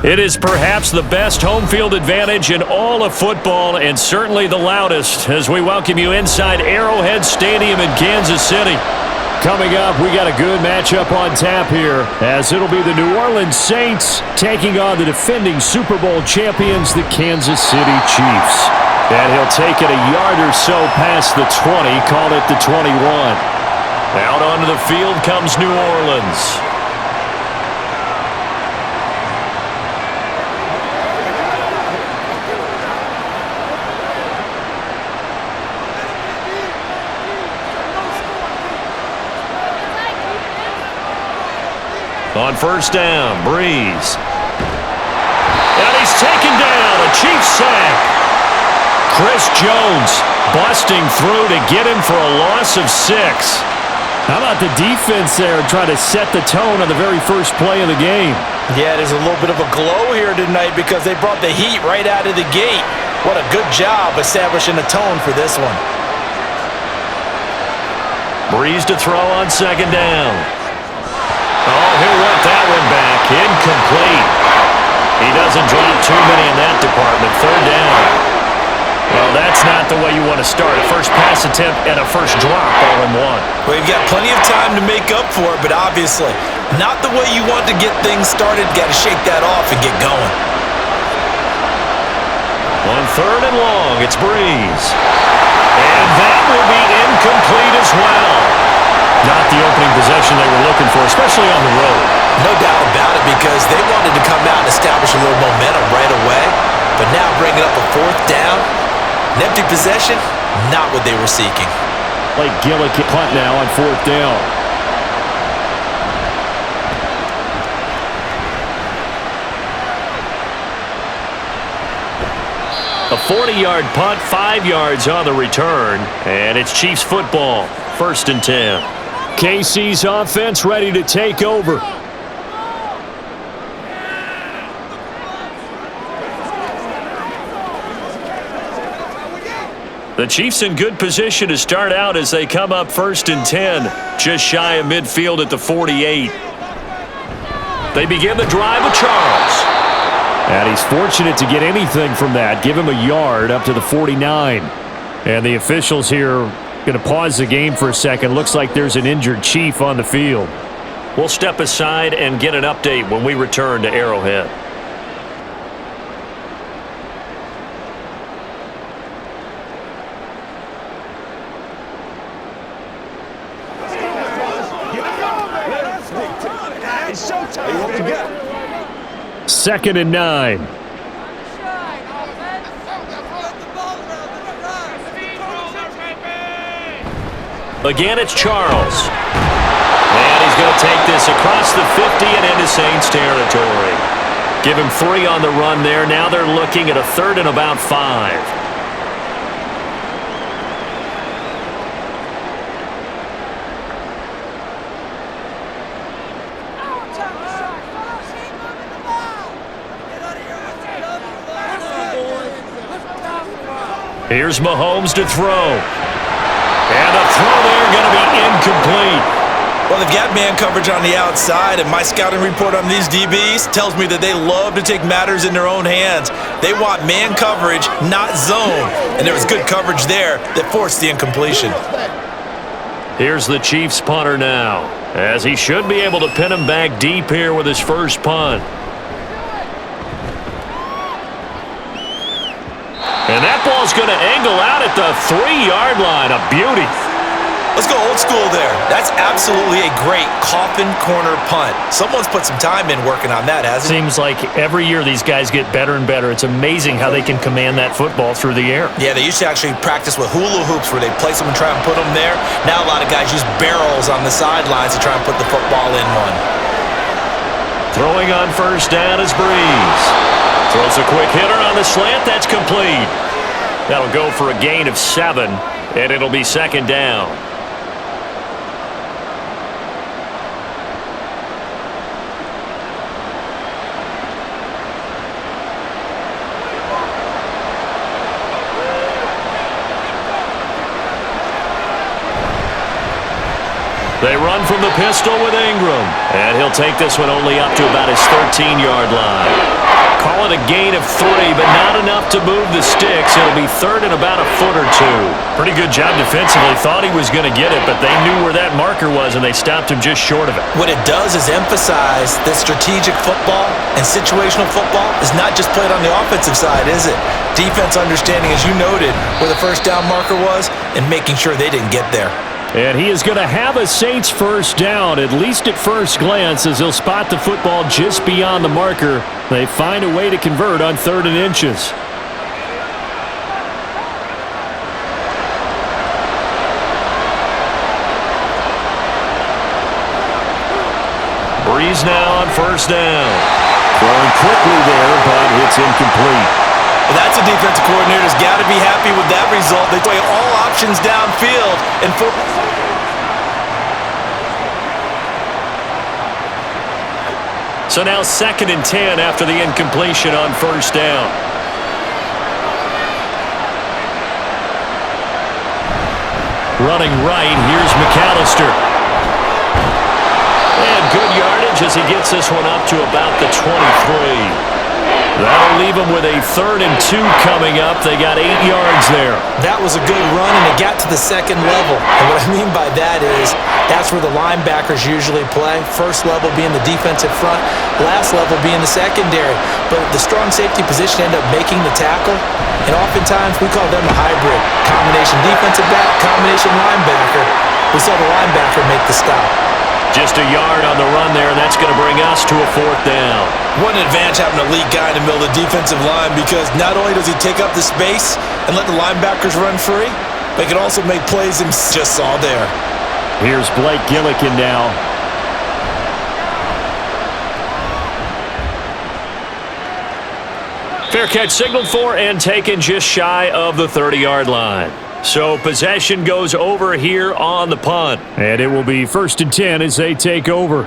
It is perhaps the best home field advantage in all of football and certainly the loudest as we welcome you inside Arrowhead Stadium in Kansas City. Coming up, we got a good matchup on tap here as it'll be the New Orleans Saints taking on the defending Super Bowl champions, the Kansas City Chiefs. And he'll take it a yard or so past the 20, call it the 21. Out onto the field comes New Orleans. On first down, Breeze. And he's taken down, a Chiefs sack. Chris Jones busting through to get him for a loss of 6. How about the defense there trying to set the tone on the very first play of the game? Yeah, there's a little bit of a glow here tonight because they brought the heat right out of the gate. What a good job establishing the tone for this one. Breeze to throw on second down. Oh, he'll want that one back. Incomplete. He doesn't drop too many in that department. Third down. Well, that's not the way you want to start. A first pass attempt and a first drop all in one. Well, you've got plenty of time to make up for it, but obviously not the way you want to get things started. Got to shake that off and get going. On third and long, it's Breeze. And that will be incomplete as well. Not the opening possession they were looking for, especially on the road. No doubt about it because they wanted to come out and establish a little momentum right away. But now bringing up a fourth down, an empty possession, not what they were seeking. Like Gillick punt now on fourth down. A 40-yard punt, 5 yards on the return, and it's Chiefs football, 1st and 10. KC's offense ready to take over. The Chiefs in good position to start out as they come up 1st and 10, just shy of midfield at the 48. They begin the drive with Charles. And he's fortunate to get anything from that. Give him a yard up to the 49. And the officials here going to pause the game for a second. Looks like there's an injured Chief on the field. We'll step aside and get an update when we return to Arrowhead. Second and 9. Again, it's Charles. And he's going to take this across the 50 and into Saints territory. Give him 3 on the run there. Now they're looking at a 3rd and about 5. Here's Mahomes to throw. And a throw there going to be incomplete. Well, they've got man coverage on the outside, and my scouting report on these DBs tells me that they love to take matters in their own hands. They want man coverage, not zone. And there was good coverage there that forced the incompletion. Here's the Chiefs punter now, as he should be able to pin him back deep here with his first punt. And that ball's going to angle out at the 3-yard line. A beauty. Let's go old school there. That's absolutely a great coffin corner punt. Someone's put some time in working on that, hasn't it? Seems like every year these guys get better and better. It's amazing how they can command that football through the air. Yeah, they used to actually practice with hula hoops where they place them and try and put them there. Now a lot of guys use barrels on the sidelines to try and put the football in one. Throwing on first down is Breeze. Throws a quick hitter on the slant. That's complete. That'll go for a gain of 7, and it'll be 2nd down. They run from the pistol with Ingram, and he'll take this one only up to about his 13-yard line. Call it a gain of 3, but not enough to move the sticks. It'll be third and about a foot or two. Pretty good job defensively. Thought he was going to get it, but they knew where that marker was, and they stopped him just short of it. What it does is emphasize that strategic football and situational football is not just played on the offensive side, is it? Defense understanding, as you noted, where the first down marker was and making sure they didn't get there. And he is going to have a Saints first down, at least at first glance, as he'll spot the football just beyond the marker. They find a way to convert on 3rd and inches. Breeze now on first down. Throwing quickly there, but it's incomplete. Well, that's a defensive coordinator's got to be happy with that result. They play all options downfield. And so now 2nd and 10 after the incompletion on first down. Running right, here's McAllister. And good yardage as he gets this one up to about the 23. That'll leave them with a 3rd and 2 coming up. They got 8 yards there. That was a good run, and it got to the 2nd level. And what I mean by that is that's where the linebackers usually play. First level being the defensive front, last level being the secondary. But the strong safety position ended up making the tackle, and oftentimes we call them a hybrid. Combination defensive back, combination linebacker. We saw the linebacker make the stop. Just a yard on the run there, and that's going to bring us to a 4th down. What an advantage having an elite guy in the middle of the defensive line, because not only does he take up the space and let the linebackers run free, but he can also make plays and just saw there. Here's Blake Gillikin now. Fair catch signaled for and taken just shy of the 30-yard line. So possession goes over here on the punt. And it will be 1st and 10 as they take over.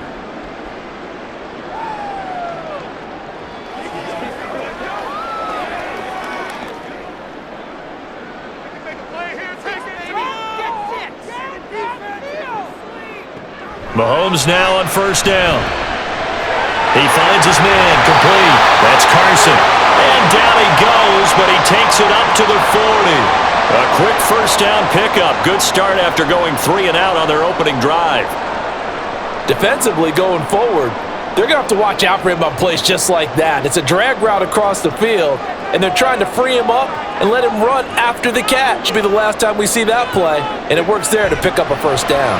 Mahomes now on first down. He finds his man, complete. That's Carson. And down he goes, but he takes it up to the 40. A quick first down pickup. Good start after going 3 and out on their opening drive. Defensively going forward, they're going to have to watch out for him on plays just like that. It's a drag route across the field, and they're trying to free him up and let him run after the catch. It'll be the last time we see that play, and it works there to pick up a first down.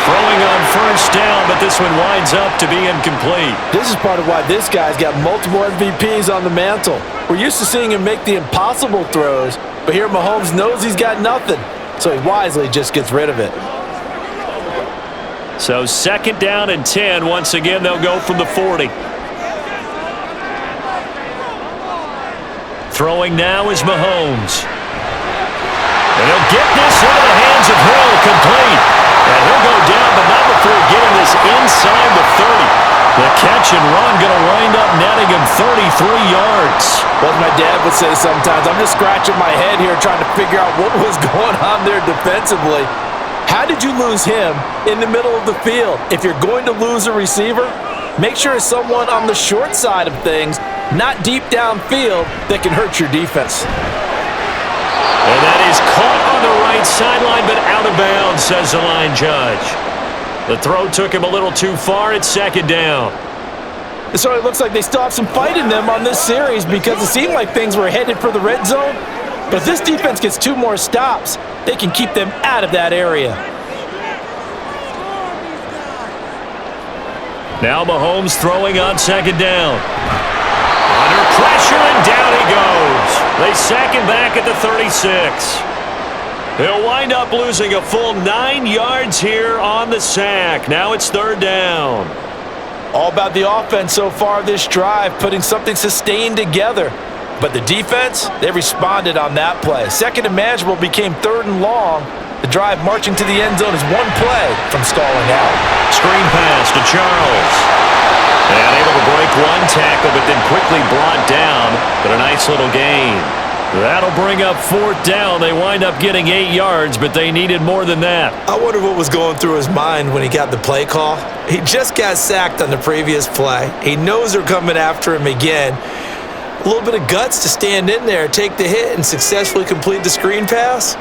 Throwing on first down, but this one winds up to be incomplete. This is part of why this guy's got multiple MVPs on the mantle. We're used to seeing him make the impossible throws, but here Mahomes knows he's got nothing, so he wisely just gets rid of it. So 2nd down and 10. Once again, they'll go from the 40. Throwing now is Mahomes. And he'll get this into the hands of Hill, complete. And he'll go down, but not before getting this inside the 30. The catch and run going to wind up netting him 33 yards. Well, as my dad would say sometimes, I'm just scratching my head here trying to figure out what was going on there defensively. How did you lose him in the middle of the field? If you're going to lose a receiver, make sure it's someone on the short side of things, not deep downfield, that can hurt your defense. And that is caught on the right sideline, but out of bounds, says the line judge. The throw took him a little too far. It's 2nd down. So it looks like they still have some fight in them on this series, because it seemed like things were headed for the red zone. But if this defense gets 2 more stops, they can keep them out of that area. Now Mahomes throwing on 2nd down. Under pressure, and down he goes. They sack him back at the 36. He'll wind up losing a full 9 yards here on the sack. Now it's 3rd down. All about the offense so far this drive, putting something sustained together. But the defense, they responded on that play. 2nd and manageable became 3rd and long. The drive marching to the end zone is 1 play from stalling out. Screen pass to Charles. And able to break 1 tackle, but then quickly brought down. But a nice little gain. That'll bring up 4th down. They wind up getting 8 yards, but they needed more than that. I wonder what was going through his mind when he got the play call. He just got sacked on the previous play. He knows they're coming after him again. A little bit of guts to stand in there, take the hit, and successfully complete the screen pass.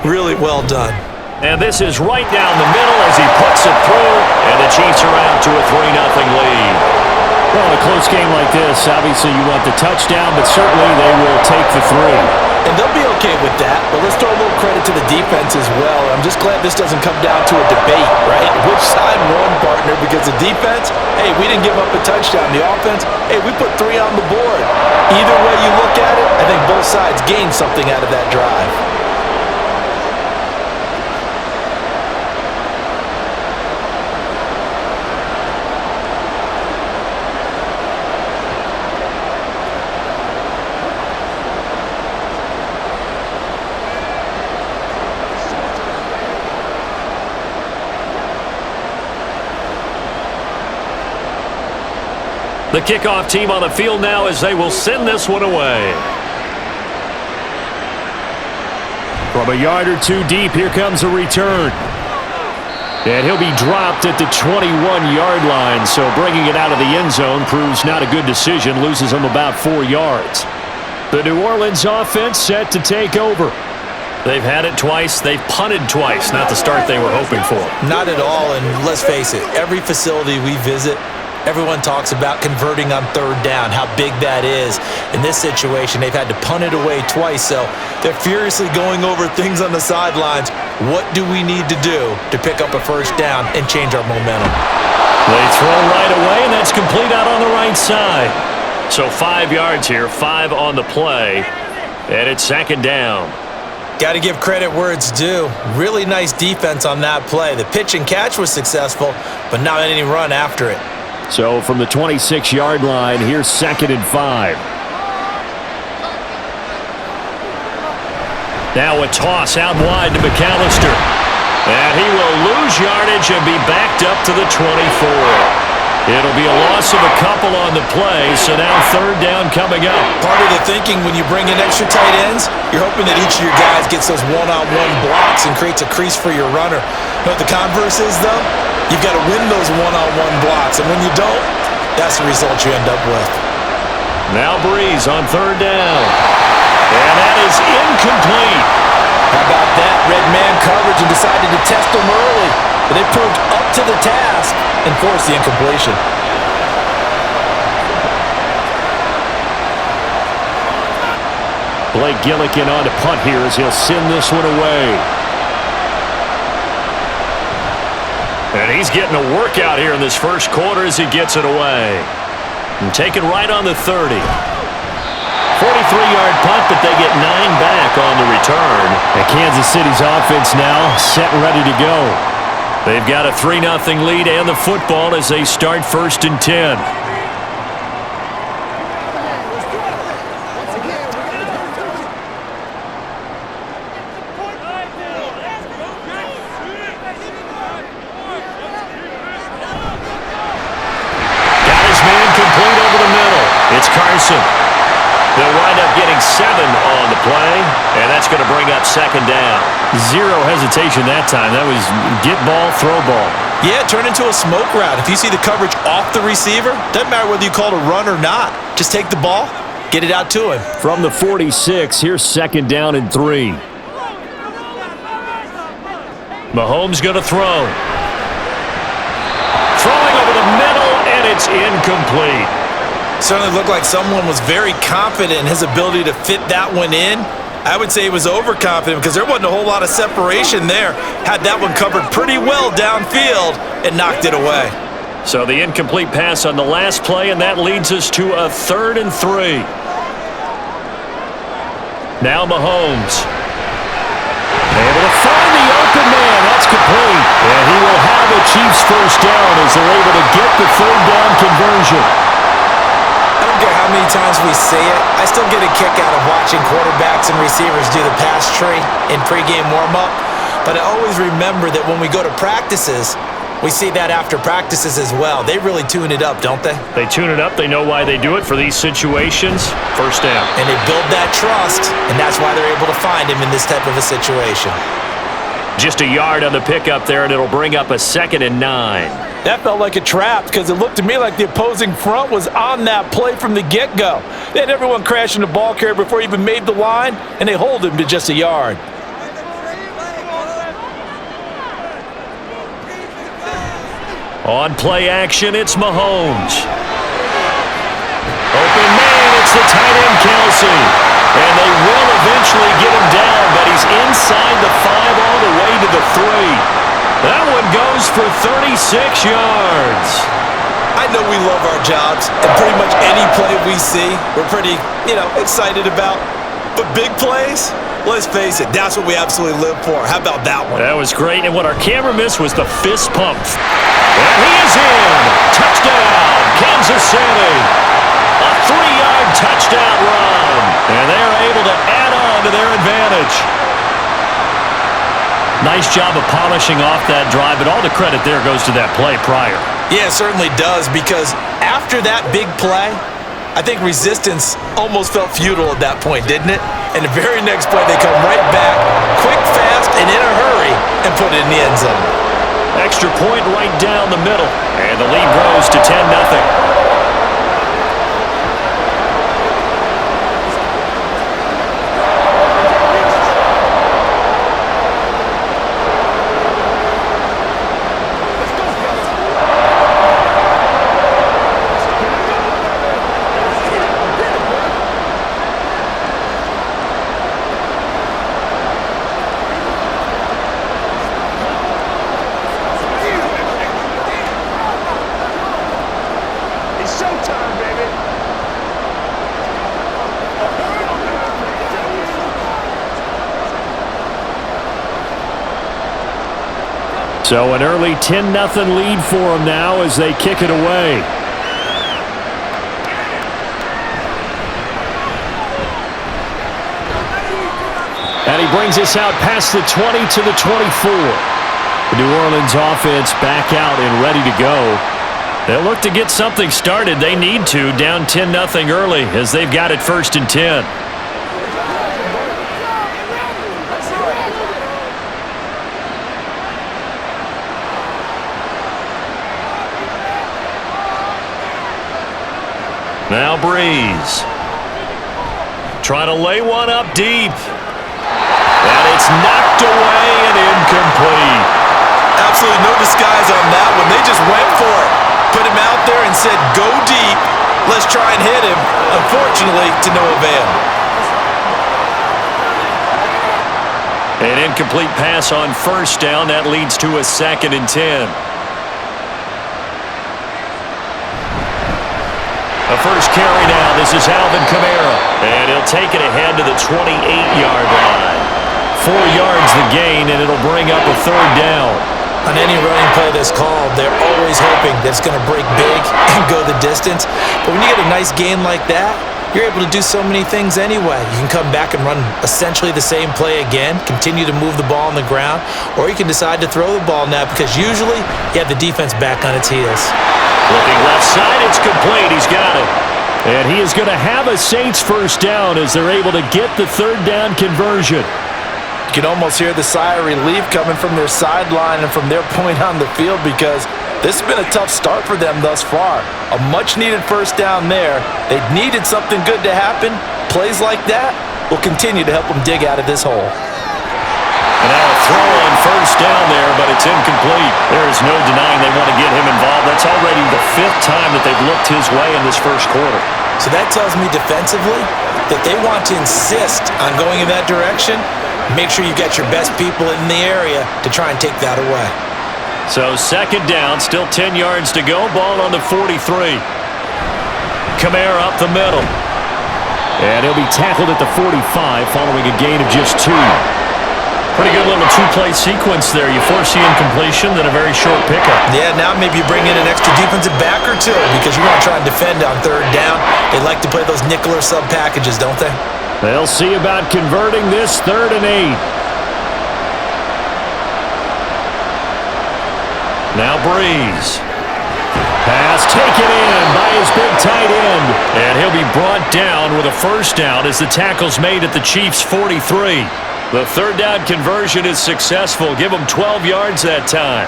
Really well done. And this is right down the middle as he puts it through, and the Chiefs are out to a 3-0 lead. Well, in a close game like this, obviously you want the touchdown, but certainly they will take the 3. And they'll be okay with that, but let's throw a little credit to the defense as well. I'm just glad this doesn't come down to a debate, right? Which side won, partner? Because the defense, hey, we didn't give up a touchdown. The offense, hey, we put 3 on the board. Either way you look at it, I think both sides gained something out of that drive. The kickoff team on the field now as they will send this one away. From a yard or 2 deep, here comes a return. And he'll be dropped at the 21-yard line, so bringing it out of the end zone proves not a good decision, loses him about 4 yards. The New Orleans offense set to take over. They've had it twice. They've punted twice. Not the start they were hoping for. Not at all, and let's face it, every facility we visit, everyone talks about converting on 3rd down, how big that is. In this situation, they've had to punt it away twice, so they're furiously going over things on the sidelines. What do we need to do to pick up a 1st down and change our momentum? They throw right away, and that's complete out on the right side. So 5 yards here, 5 on the play, and it's 2nd down. Got to give credit where it's due. Really nice defense on that play. The pitch and catch was successful, but not any run after it. So from the 26-yard line, here's 2nd and 5. Now a toss out wide to McAllister. And he will lose yardage and be backed up to the 24. It'll be a loss of a couple on the play, so now 3rd down coming up. Part of the thinking when you bring in extra tight ends, you're hoping that each of your guys gets those one-on-one blocks and creates a crease for your runner. You know what the converse is, though? You've got to win those one-on-one blocks, and when you don't, that's the result you end up with. Now Breeze on 3rd down. And that is incomplete. How about that? Red man coverage and decided to test them early. But they proved up to the task and forced the incompletion. Blake Gillikin on to punt here as he'll send this one away. And he's getting a workout here in this 1st quarter as he gets it away. And taken right on the 30. 43-yard punt, but they get 9 back on the return. And Kansas City's offense now set and ready to go. They've got a 3-0 lead and the football as they start 1st and 10. It's Carson. They'll wind up getting 7 on the play, and that's going to bring up 2nd down. 0 hesitation that time. That was get ball, throw ball. Yeah, turn into a smoke route. If you see the coverage off the receiver, doesn't matter whether you call it a run or not. Just take the ball, get it out to him. From the 46, here's 2nd down and 3. Mahomes going to throw. Throwing over the middle, and it's incomplete. Certainly looked like someone was very confident in his ability to fit that one in. I would say he was overconfident because there wasn't a whole lot of separation there. Had that one covered pretty well downfield and knocked it away. So the incomplete pass on the last play, and that leads us to a 3rd and 3. Now Mahomes. Able to find the open man. That's complete. And he will have a Chiefs 1st down as they're able to get the 3rd down conversion. I don't care how many times we say it, I still get a kick out of watching quarterbacks and receivers do the pass tree in pregame warm-up. But I always remember that when we go to practices, We see that after practices as well. They really tune it up, don't they? They tune it up. They know why they do it for these situations. First down. And they build that trust, and that's why they're able to find him in this type of a situation. Just a yard on the pickup there, and it'll bring up a 2nd and 9. That felt like a trap because it looked to me like the opposing front was on that play from the get-go. They had everyone crashing the ball carrier before he even made the line, and they hold him to just a yard. On play action, it's Mahomes. Open man, it's the tight end, Kelsey. And they will eventually get him down, but he's inside the 5 all the way to the 3. That one goes for 36 yards. I know we love our jobs, and pretty much any play we see, we're pretty, excited about. But big plays, let's face it, that's what we absolutely live for. How about that one? That was great, and what our camera missed was the fist pump. And he is in. Touchdown, Kansas City. A 3-yard touchdown run. And they're able to add on to their advantage. Nice job of polishing off that drive, but all the credit there goes to that play prior. Yeah, it certainly does, because after that big play, I think resistance almost felt futile at that point, didn't it? And the very next play, they come right back, quick, fast, and in a hurry, and put it in the end zone. Extra point right down the middle, and the lead grows to 10-0. So an early 10-0 lead for them now as they kick it away. And he brings us out past the 20 to the 24. The New Orleans offense back out and ready to go. They'll look to get something started. They need to, down 10-0 early as they've got it 1st and 10. Now Breeze. Trying to lay one up deep. And it's knocked away and incomplete. Absolutely no disguise on that one. They just went for it. Put him out there and said, go deep. Let's try and hit him. Unfortunately, to no avail. An incomplete pass on 1st down. That leads to a 2nd and 10. The first carry now. This is Alvin Kamara. And he'll take it ahead to the 28-yard line. 4 yards the gain, and it'll bring up a 3rd down. On any running play that's called, they're always hoping that it's going to break big and go the distance. But when you get a nice gain like that, you're able to do so many things anyway. You can come back and run essentially the same play again, continue to move the ball on the ground, or you can decide to throw the ball now because usually you have the defense back on its heels. Looking left side, it's complete. He's got it. And he is going to have a Saints 1st down as they're able to get the 3rd down conversion. You can almost hear the sigh of relief coming from their sideline and from their point on the field because this has been a tough start for them thus far. A much-needed 1st down there. They needed something good to happen. Plays like that will continue to help them dig out of this hole. And now a throw on 1st down there, but it's incomplete. There is no denying they want to get him involved. That's already the 5th time that they've looked his way in this 1st quarter. So that tells me defensively that they want to insist on going in that direction. Make sure you get your best people in the area to try and take that away. So 2nd down, still 10 yards to go. Ball on the 43. Kamara up the middle. And he'll be tackled at the 45 following a gain of just 2. Pretty good little 2-play sequence there. You force the incompletion, then a very short pickup. Yeah, now maybe you bring in an extra defensive back or two because you're going to try and defend on 3rd down. They like to play those nickel or sub packages, don't they? They'll see about converting this 3rd and 8. Now Breeze. Pass taken in by his big tight end. And he'll be brought down with a first down as the tackle's made at the Chiefs' 43. The third down conversion is successful. Give him 12 yards that time.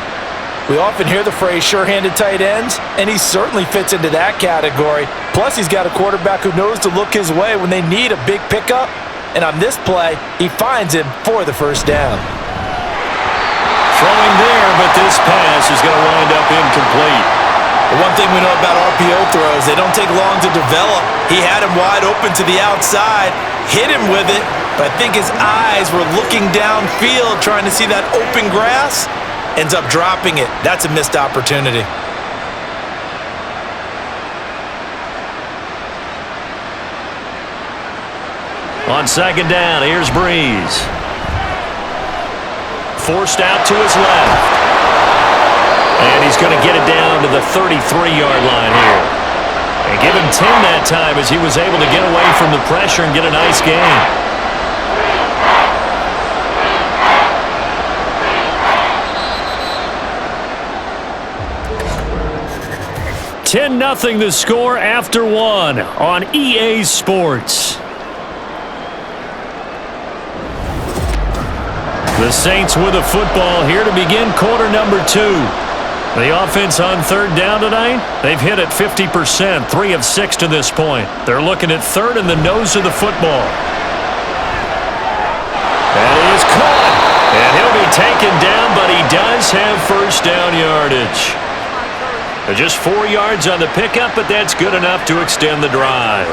We often hear the phrase sure-handed tight ends, and he certainly fits into that category. Plus, he's got a quarterback who knows to look his way when they need a big pickup. And on this play, he finds him for the first down. Throwing there, but this pass is going to wind up incomplete. The one thing we know about RPO throws, they don't take long to develop. He had him wide open to the outside, hit him with it, but I think his eyes were looking downfield trying to see that open grass. Ends up dropping it. That's a missed opportunity. On second down, here's Breeze. Forced out to his left. And he's going to get it down to the 33-yard line here. And give him 10 that time as he was able to get away from the pressure and get a nice gain. (10-0) the score after one on EA Sports. The Saints with a football here to begin quarter number 2. The offense on third down tonight, they've hit it 50%, 3 of 6 to this point. They're looking at third in the nose of the football. That is caught, and he'll be taken down, but he does have first down yardage. Just 4 yards on the pickup, but that's good enough to extend the drive.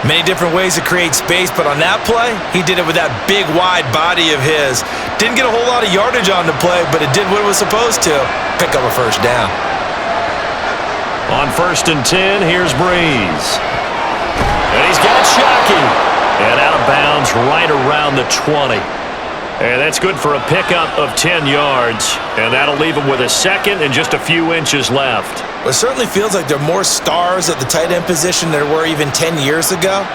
Many different ways to create space, but on that play, he did it with that big, wide body of his. Didn't get a whole lot of yardage on the play, but it did what it was supposed to. Pick up a first down. On 1st and 10, here's Breeze. And he's got Shockey. And out of bounds right around the 20. And that's good for a pickup of 10 yards. And that'll leave him with a second and just a few inches left. It certainly feels like there are more stars at the tight end position than there were even 10 years ago.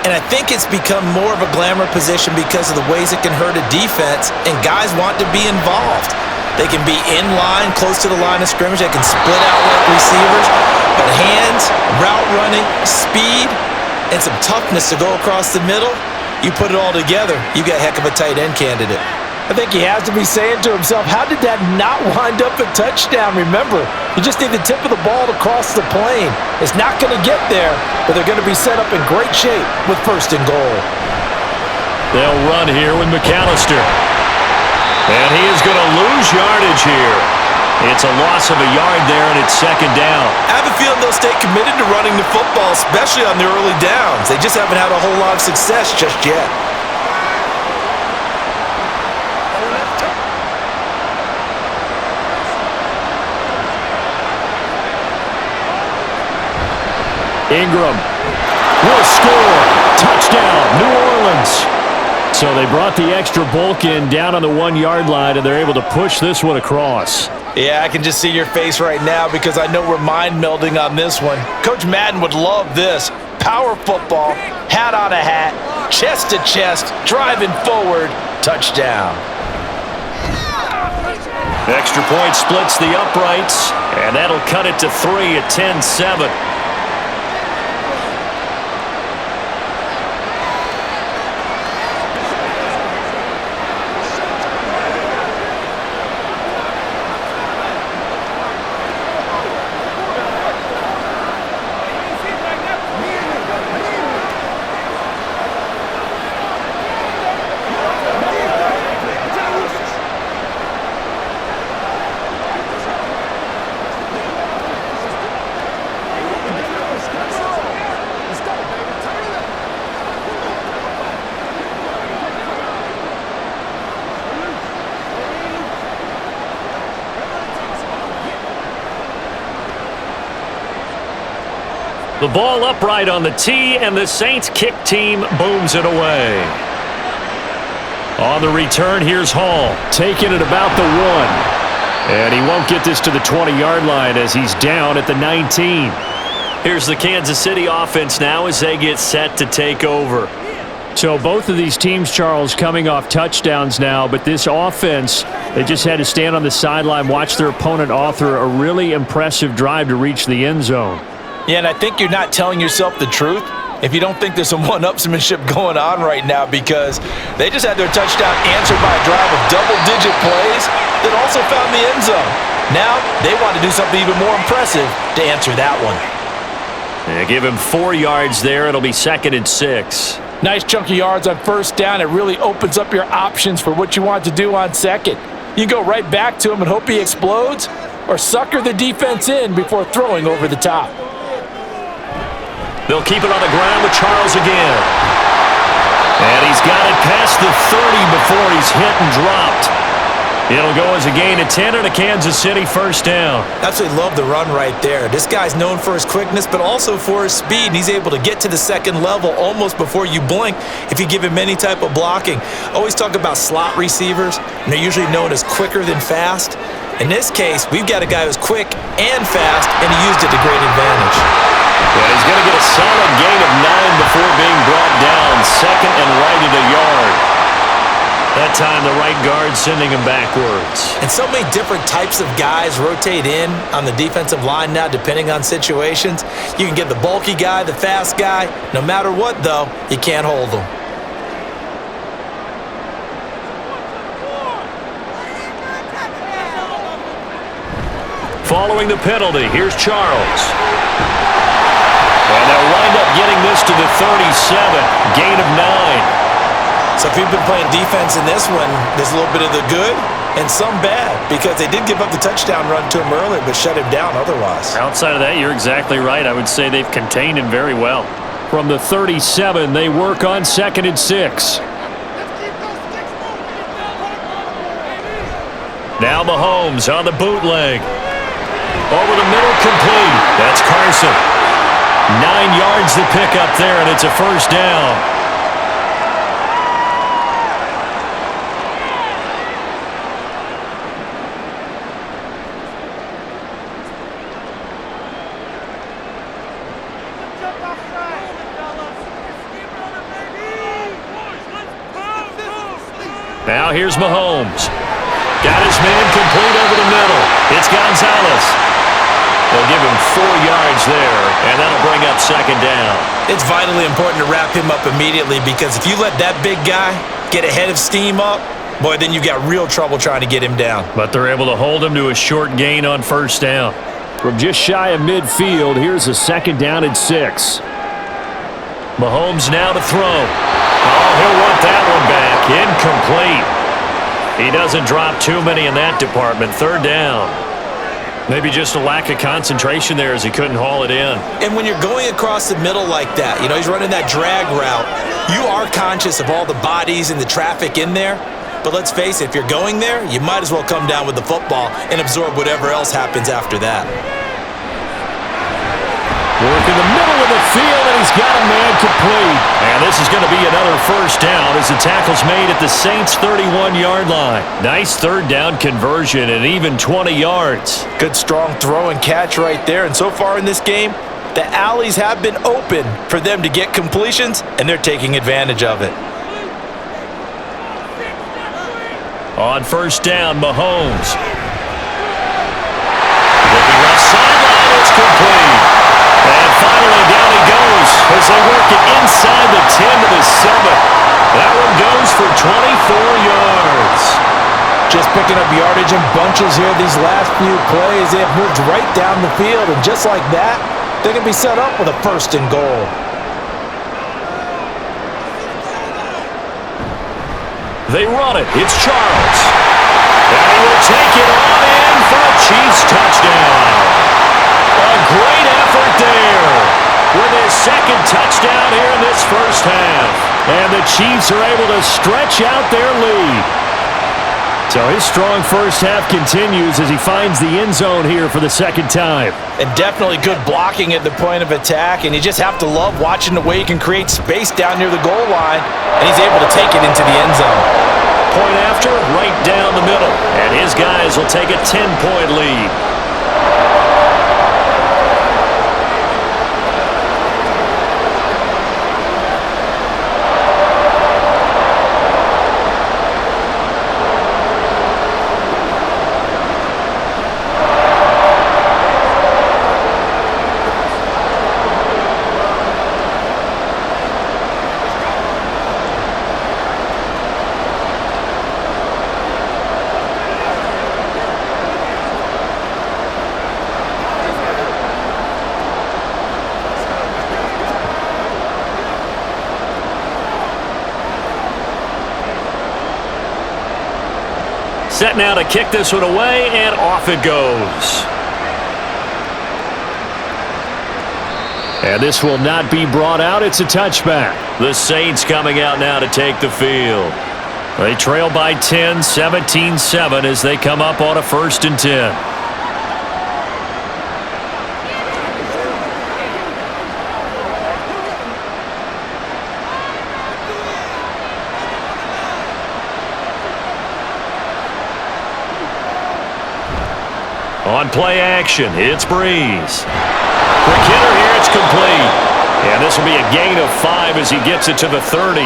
And I think it's become more of a glamour position because of the ways it can hurt a defense, and guys want to be involved. They can be in line, close to the line of scrimmage. They can split out like receivers. But hands, route running, speed, and some toughness to go across the middle, you put it all together, you got a heck of a tight end candidate. I think he has to be saying to himself, how did that not wind up a touchdown? Remember, you just need the tip of the ball to cross the plane. It's not going to get there, but they're going to be set up in great shape with 1st and goal. They'll run here with McAllister. And he is going to lose yardage here. It's a loss of a yard there, and it's 2nd down. I have a feeling they'll stay committed to running the football, especially on the early downs. They just haven't had a whole lot of success just yet. Ingram will score. Touchdown, New Orleans. So they brought the extra bulk in down on the 1-yard line, and they're able to push this one across. Yeah, I can just see your face right now because I know we're mind melding on this one. Coach Madden would love this. Power football, hat on a hat, chest to chest, driving forward, touchdown. Extra point splits the uprights, and that'll cut it to 3 at 10-7. The ball upright on the tee, and the Saints kick team booms it away. On the return, here's Hall, taking it about the 1. And he won't get this to the 20-yard line as he's down at the 19. Here's the Kansas City offense now as they get set to take over. So both of these teams, Charles, coming off touchdowns now, but this offense, they just had to stand on the sideline, watch their opponent author a really impressive drive to reach the end zone. Yeah, and I think you're not telling yourself the truth if you don't think there's some one-upsmanship going on right now, because they just had their touchdown answered by a drive of double-digit plays that also found the end zone. Now they want to do something even more impressive to answer that one. They give him 4 yards there. It'll be 2nd and 6. Nice chunky yards on first down. It really opens up your options for what you want to do on second. You can go right back to him and hope he explodes, or sucker the defense in before throwing over the top. They'll keep it on the ground with Charles again. And he's got it past the 30 before he's hit and dropped. It'll go as a gain of 10 and a Kansas City first down. Absolutely love the run right there. This guy's known for his quickness, but also for his speed. And he's able to get to the second level almost before you blink if you give him any type of blocking. Always talk about slot receivers, and they're usually known as quicker than fast. In this case, we've got a guy who's quick and fast, and he used it to great advantage. Well, he's going to get a solid gain of 9 before being brought down. 2nd and right at a yard. That time, the right guard sending him backwards. And so many different types of guys rotate in on the defensive line now, depending on situations. You can get the bulky guy, the fast guy. No matter what, though, you can't hold them. Following the penalty, here's Charles. And they'll wind up getting this to the 37. Gain of 9. So if you've been playing defense in this one, there's a little bit of the good and some bad, because they did give up the touchdown run to him earlier, but shut him down otherwise. Outside of that, you're exactly right. I would say they've contained him very well. From the 37, they work on 2nd and 6. Now Mahomes on the bootleg. Over the middle, complete. That's Carson. 9 yards to pick up there, and it's a first down. Now here's Mahomes. Got his man complete over the middle. It's Gonzalez. They'll give him 4 yards there, and that'll bring up 2nd down. It's vitally important to wrap him up immediately, because if you let that big guy get ahead of steam up, boy, then you've got real trouble trying to get him down. But they're able to hold him to a short gain on first down. From just shy of midfield, here's a 2nd down and 6. Mahomes now to throw. Oh, he'll want that one back. Incomplete. He doesn't drop too many in that department. 3rd down. Maybe just a lack of concentration there as he couldn't haul it in. And when you're going across the middle like that, you know, he's running that drag route, you are conscious of all the bodies and the traffic in there. But let's face it, if you're going there, you might as well come down with the football and absorb whatever else happens after that. Work in the middle of the field, and he's got a man complete. And this is going to be another first down as the tackle's made at the Saints' 31-yard line. Nice 3rd down conversion and even 20 yards. Good strong throw and catch right there. And so far in this game, the alleys have been open for them to get completions, and they're taking advantage of it. On first down, Mahomes. Looking left sideline, it's complete. And finally, down he goes as they work it inside the 10 to the 7. That one goes for 24 yards. Just picking up yardage in bunches here these last few plays. They have moved right down the field, and just like that, they can be set up with a 1st and goal. They run it. It's Charles. And he will take it on in for a Chiefs touchdown. A great effort there with his 2nd touchdown here in this first half. And the Chiefs are able to stretch out their lead. So his strong first half continues as he finds the end zone here for the 2nd time. And definitely good blocking at the point of attack, and you just have to love watching the way he can create space down near the goal line, and he's able to take it into the end zone. Point after, right down the middle, and his guys will take a 10-point lead. set now to kick this one away, and off it goes. And this will not be brought out. It's a touchback. The Saints coming out now to take the field. They trail by 10, 17-7 as they come up on a 1st and 10. On play action, it's Breeze. Quick hitter here, it's complete. And this will be a gain of 5 as he gets it to the 30.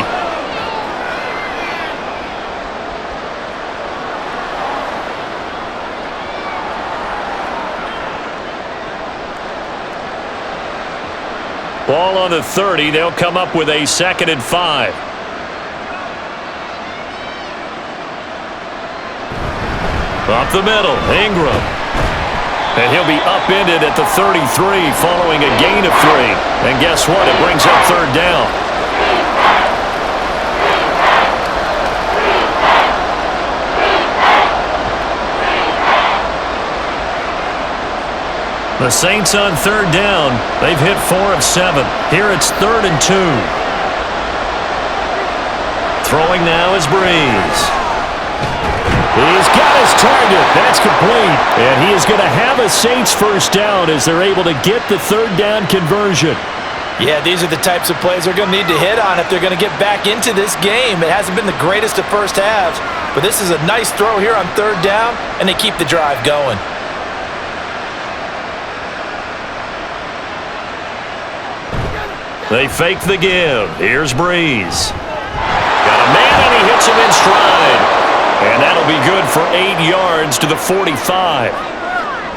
Ball on the 30. They'll come up with a 2nd and 5. Up the middle, Ingram. And he'll be upended at the 33 following a gain of 3. And guess what? It brings up 3rd down. The Saints on 3rd down. They've hit 4 of 7. Here it's 3rd and 2. Throwing now is Breeze. He's got his target. That's complete. And he is going to have a Saints 1st down as they're able to get the 3rd down conversion. Yeah, these are the types of plays they're going to need to hit on if they're going to get back into this game. It hasn't been the greatest of first halves, but this is a nice throw here on 3rd down, and they keep the drive going. They fake the give. Here's Breeze. Got a man, and he hits him in stride. And that'll be good for 8 yards to the 45.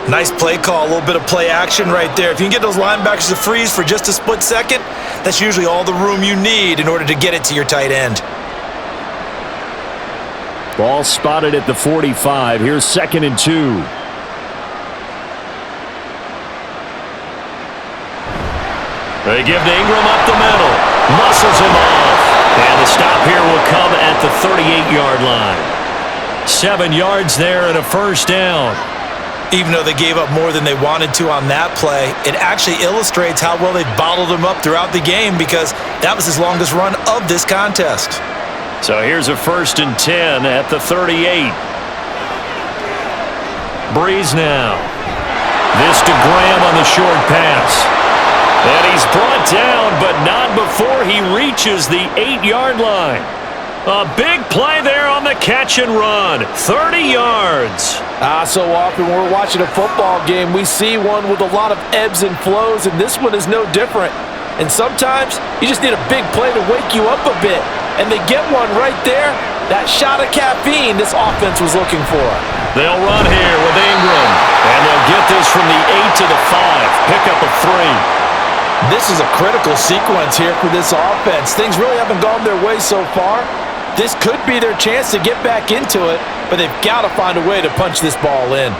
Nice play call, a little bit of play action right there. If you can get those linebackers to freeze for just a split second, that's usually all the room you need in order to get it to your tight end. Ball spotted at the 45. Here's 2nd and 2. They give to Ingram up the middle. Muscles him off. And the stop here will come at the 38-yard line. 7 yards there and a 1st down. Even though they gave up more than they wanted to on that play, it actually illustrates how well they bottled him up throughout the game because that was his longest run of this contest. So here's a 1st and 10 at the 38. Breeze now. This to Graham on the short pass. And he's brought down, but not before he reaches the 8-yard line. A big play there on the catch and run. 30 yards. So often when we're watching a football game, we see one with a lot of ebbs and flows, and this one is no different. And sometimes you just need a big play to wake you up a bit. And they get one right there. That shot of caffeine this offense was looking for. They'll run here with Ingram. And they'll get this from the 8 to the 5. Pick up a 3. This is a critical sequence here for this offense. Things really haven't gone their way so far. This could be their chance to get back into it, but they've got to find a way to punch this ball in.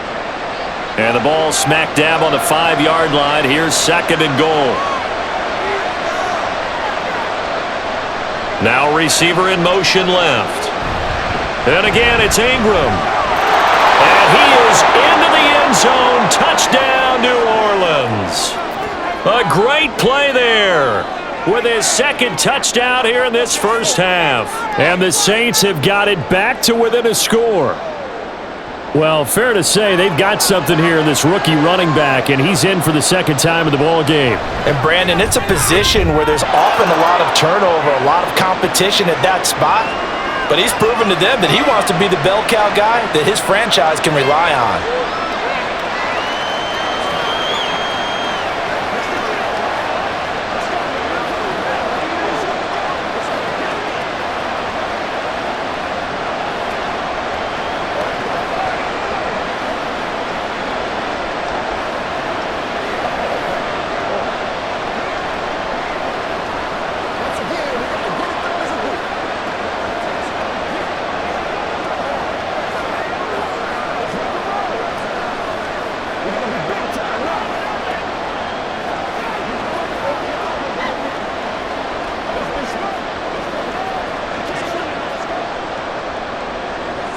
And the ball smack dab on the 5-yard line. Here's 2nd and goal. Now receiver in motion left. And again, it's Ingram. And he is into the end zone. Touchdown, New Orleans. A great play there with his 2nd touchdown here in this 1st half. And the Saints have got it back to within a score. Well, fair to say they've got something here in this rookie running back, and he's in for the 2nd time of the ball game. And Brandon, it's a position where there's often a lot of turnover, a lot of competition at that spot. But he's proven to them that he wants to be the bell cow guy that his franchise can rely on.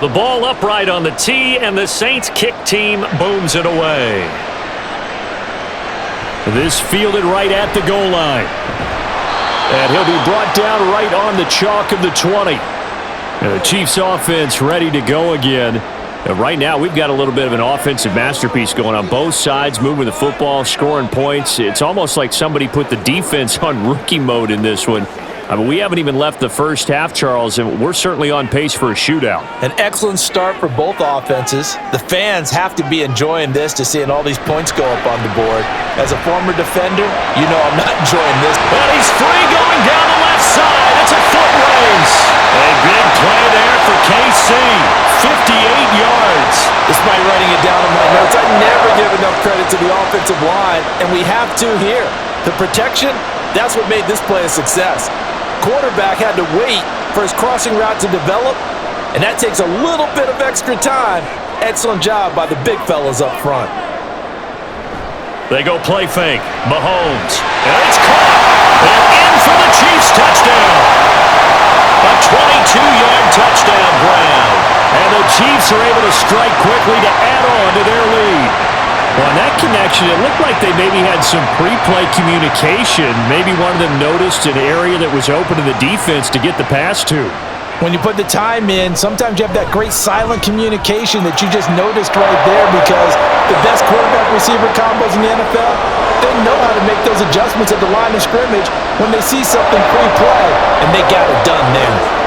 The ball upright on the tee, and the Saints kick team booms it away. This fielded right at the goal line. And he'll be brought down right on the chalk of the 20. And the Chiefs offense ready to go again. And right now, we've got a little bit of an offensive masterpiece going on both sides, moving the football, scoring points. It's almost like somebody put the defense on rookie mode in this one. I mean, we haven't even left the first half, Charles, and we're certainly on pace for a shootout. An excellent start for both offenses. The fans have to be enjoying this to seeing all these points go up on the board. As a former defender, you know I'm not enjoying this. And he's free going down the left side. It's a foot race. A big play there for KC. 58 yards. Despite writing it down in my notes, I never give enough credit to the offensive line, and we have to here. The protection, that's what made this play a success. Quarterback had to wait for his crossing route to develop, and that takes a little bit of extra time. Excellent job by the big fellas up front. They go play fake. Mahomes. And it's caught. And in for the Chiefs touchdown. A 22-yard touchdown grab. And the Chiefs are able to strike quickly to add on to their lead. Well, in that connection, it looked like they maybe had some pre-play communication. Maybe one of them noticed an area that was open to the defense to get the pass to. When you put the time in, sometimes you have that great silent communication that you just noticed right there, because the best quarterback-receiver combos in the NFL, they know how to make those adjustments at the line of scrimmage when they see something pre-play, and they got it done there.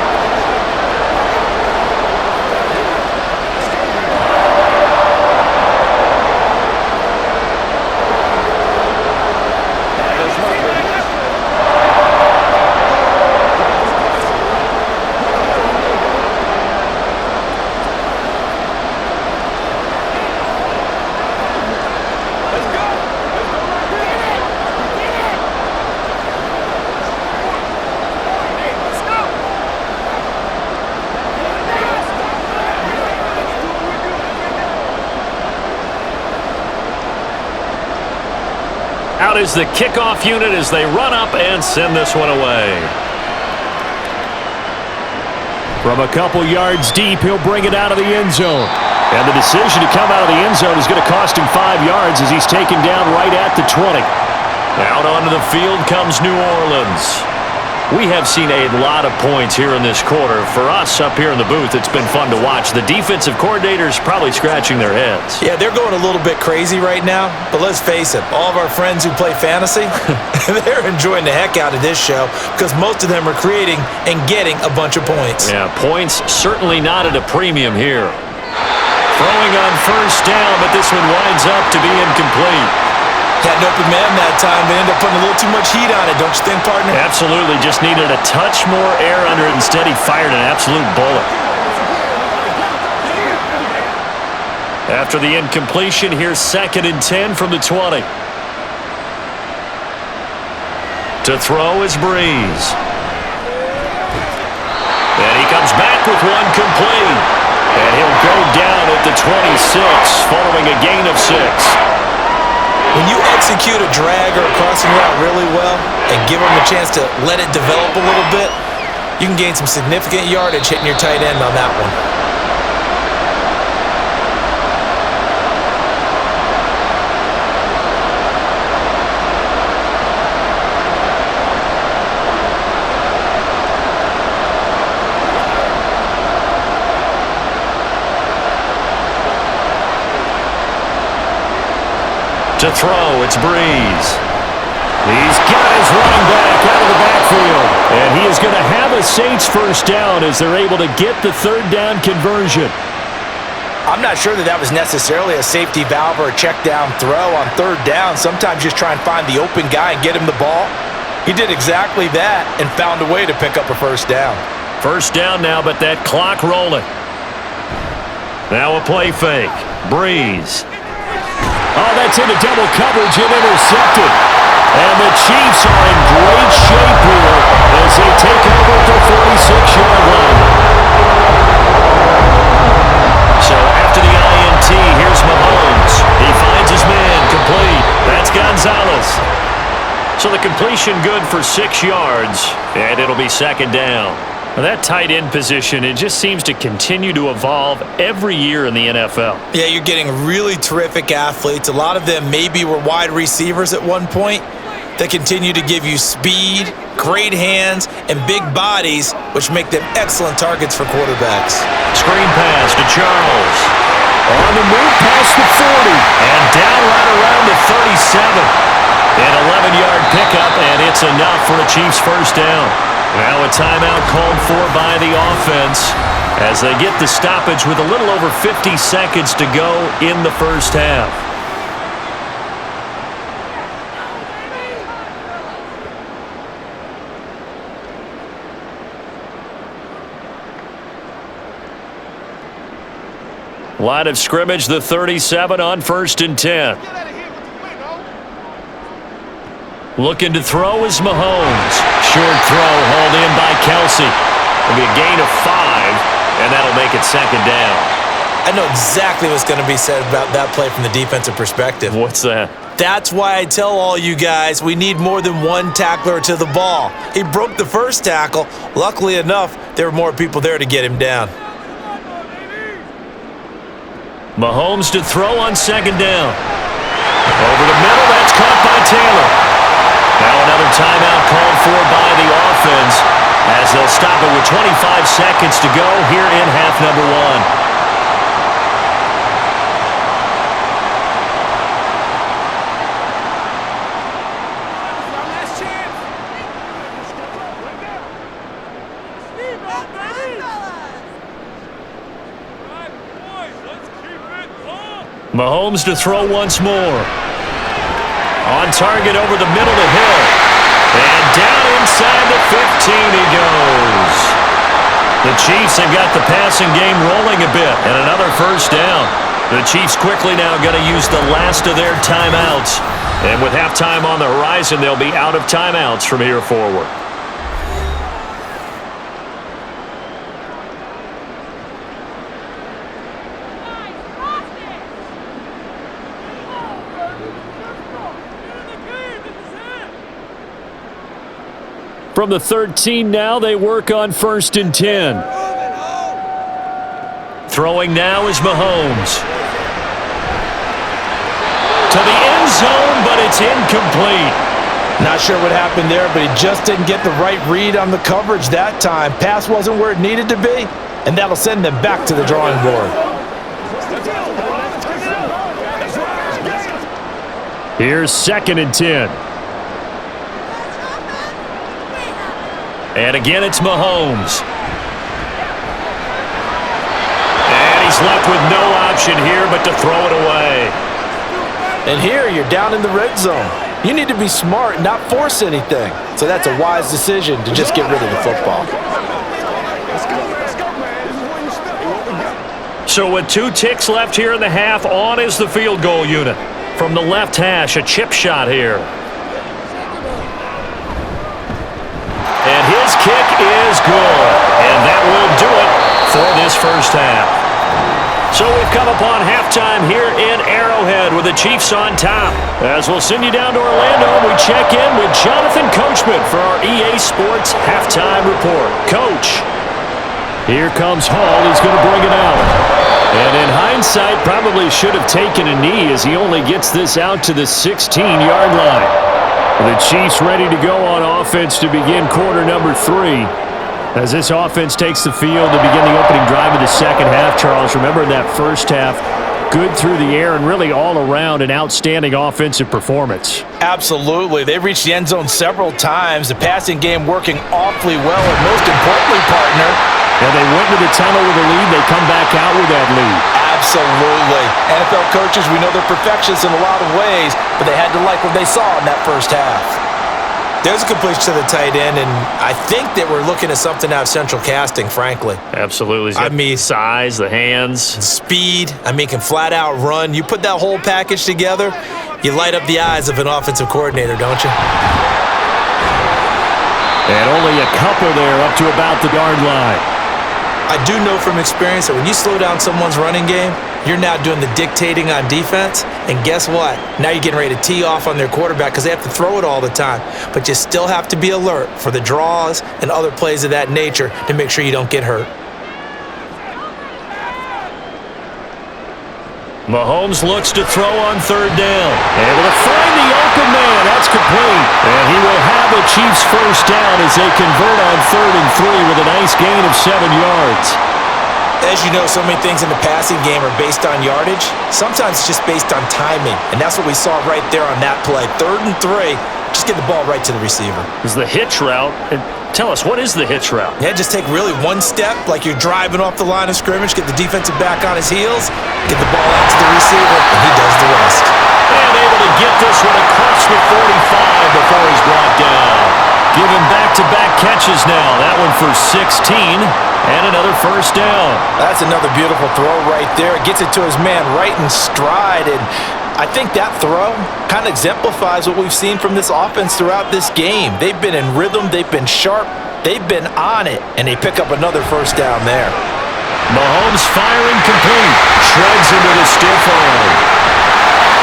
Out is the kickoff unit as they run up and send this one away. From a couple yards deep, he'll bring it out of the end zone. And the decision to come out of the end zone is going to cost him 5 yards as he's taken down right at the 20. Out onto the field comes New Orleans. We have seen a lot of points here in this quarter. For us up here in the booth, it's been fun to watch. The defensive coordinators probably scratching their heads. Yeah, they're going a little bit crazy right now, but let's face it, all of our friends who play fantasy, they're enjoying the heck out of this show because most of them are creating and getting a bunch of points. Yeah, points certainly not at a premium here. Throwing on first down, but this one winds up to be incomplete. Had an open man that time, but ended up putting a little too much heat on it, don't you think, partner? Absolutely. Just needed a touch more air under it. Instead, he fired an absolute bullet. After the incompletion, here's 2nd and 10 from the 20. To throw is Breeze. And he comes back with one complete. And he'll go down at the 26, following a gain of 6. When you execute a drag or a crossing route really well and give them a chance to let it develop a little bit, you can gain some significant yardage hitting your tight end on that one. To throw, it's Breeze. He's got his running back out of the backfield. And he is going to have a Saints first down as they're able to get the 3rd down conversion. I'm not sure that was necessarily a safety valve or a check down throw on 3rd down. Sometimes just try and find the open guy and get him the ball. He did exactly that and found a way to pick up a first down. First down now, but that clock rolling. Now a play fake. Breeze. Oh, that's into double coverage and intercepted. And the Chiefs are in great shape here as they take over at the 46-yard line. So after the INT, here's Mahomes. He finds his man, complete. That's Gonzalez. So the completion good for 6 yards, and it'll be 2nd down. Well, that tight end position, it just seems to continue to evolve every year in the NFL. Yeah, you're getting really terrific athletes. A lot of them maybe were wide receivers at one point that continue to give you speed, great hands, and big bodies, which make them excellent targets for quarterbacks. Screen pass to Charles. On the move past the 40. And down right around the 37. An 11-yard pickup, and it's enough for a Chiefs first down. Now a timeout called for by the offense as they get the stoppage with a little over 50 seconds to go in the first half. Line of scrimmage, the 37 on 1st and 10. Looking to throw is Mahomes. Short throw hauled in by Kelsey. It'll be a gain of 5, and that'll make it second down. I know exactly what's going to be said about that play from the defensive perspective. What's that? That's why I tell all you guys we need more than one tackler to the ball. He broke the first tackle. Luckily enough, there were more people there to get him down. Mahomes to throw on second down. Over the middle, that's caught by Taylor. Now another timeout called for by the offense as they'll stop it with 25 seconds to go here in half number 1. Mahomes to throw once more. On target over the middle to Hill. And down inside the 15 he goes. The Chiefs have got the passing game rolling a bit. And another first down. The Chiefs quickly now going to use the last of their timeouts. And with halftime on the horizon, they'll be out of timeouts from here forward. From the 13 now, they work on 1st and 10. Throwing now is Mahomes. To the end zone, but it's incomplete. Not sure what happened there, but he just didn't get the right read on the coverage that time. Pass wasn't where it needed to be, and that'll send them back to the drawing board. Here's 2nd and 10. And again, it's Mahomes. And he's left with no option here but to throw it away. And here, you're down in the red zone. You need to be smart, not force anything. So that's a wise decision to just get rid of the football. So with 2 ticks left here in the half, on is the field goal unit. From the left hash, a chip shot here. And his kick is good. And that will do it for this first half. So we've come upon halftime here in Arrowhead with the Chiefs on top. As we'll send you down to Orlando, we check in with Jonathan Coachman for our EA Sports Halftime Report. Coach. Here comes Hall. He's going to bring it out. And in hindsight, probably should have taken a knee as he only gets this out to the 16-yard line. The Chiefs ready to go on offense to begin quarter number 3. As this offense takes the field to begin the opening drive of the second half, Charles, remember in that first half, good through the air and really all around an outstanding offensive performance. Absolutely. They reached the end zone several times. The passing game working awfully well, and most importantly, partner, and they went to the tunnel with a lead. They come back out with that lead. Absolutely. NFL coaches, we know they're perfectionists in a lot of ways, but they had to like what they saw in that first half. There's a completion to the tight end, and I think that we're looking at something out of central casting, frankly. Absolutely. He's got the size, the hands. Speed. I mean, can flat out run. You put that whole package together, you light up the eyes of an offensive coordinator, don't you? And only a couple there up to about the yard line. I do know from experience that when you slow down someone's running game, You're now doing the dictating on defense, and guess what? Now you're getting ready to tee off on their quarterback because they have to throw it all the time. But you still have to be alert for the draws and other plays of that nature to make sure you don't get hurt. Mahomes looks to throw on third down. Able to find the open man. That's complete. And he will have the Chiefs first down as they convert on 3rd and 3 with a nice gain of 7 yards. As you know, so many things in the passing game are based on yardage. Sometimes it's just based on timing, and that's what we saw right there on that play. 3rd and 3, just get the ball right to the receiver. Is the hitch route. And tell us, what is the hitch route? Yeah, just take really one step, like you're driving off the line of scrimmage, get the defensive back on his heels, get the ball out to the receiver, and he does the rest. And able to get this one across the 45 before he's brought down. Give him back-to-back catches now. That one for 16. And another first down. That's another beautiful throw right there. Gets it to his man right in stride. And I think that throw kind of exemplifies what we've seen from this offense throughout this game. They've been in rhythm. They've been sharp. They've been on it. And they pick up another first down there. Mahomes firing complete. Shreds into the stiff arm.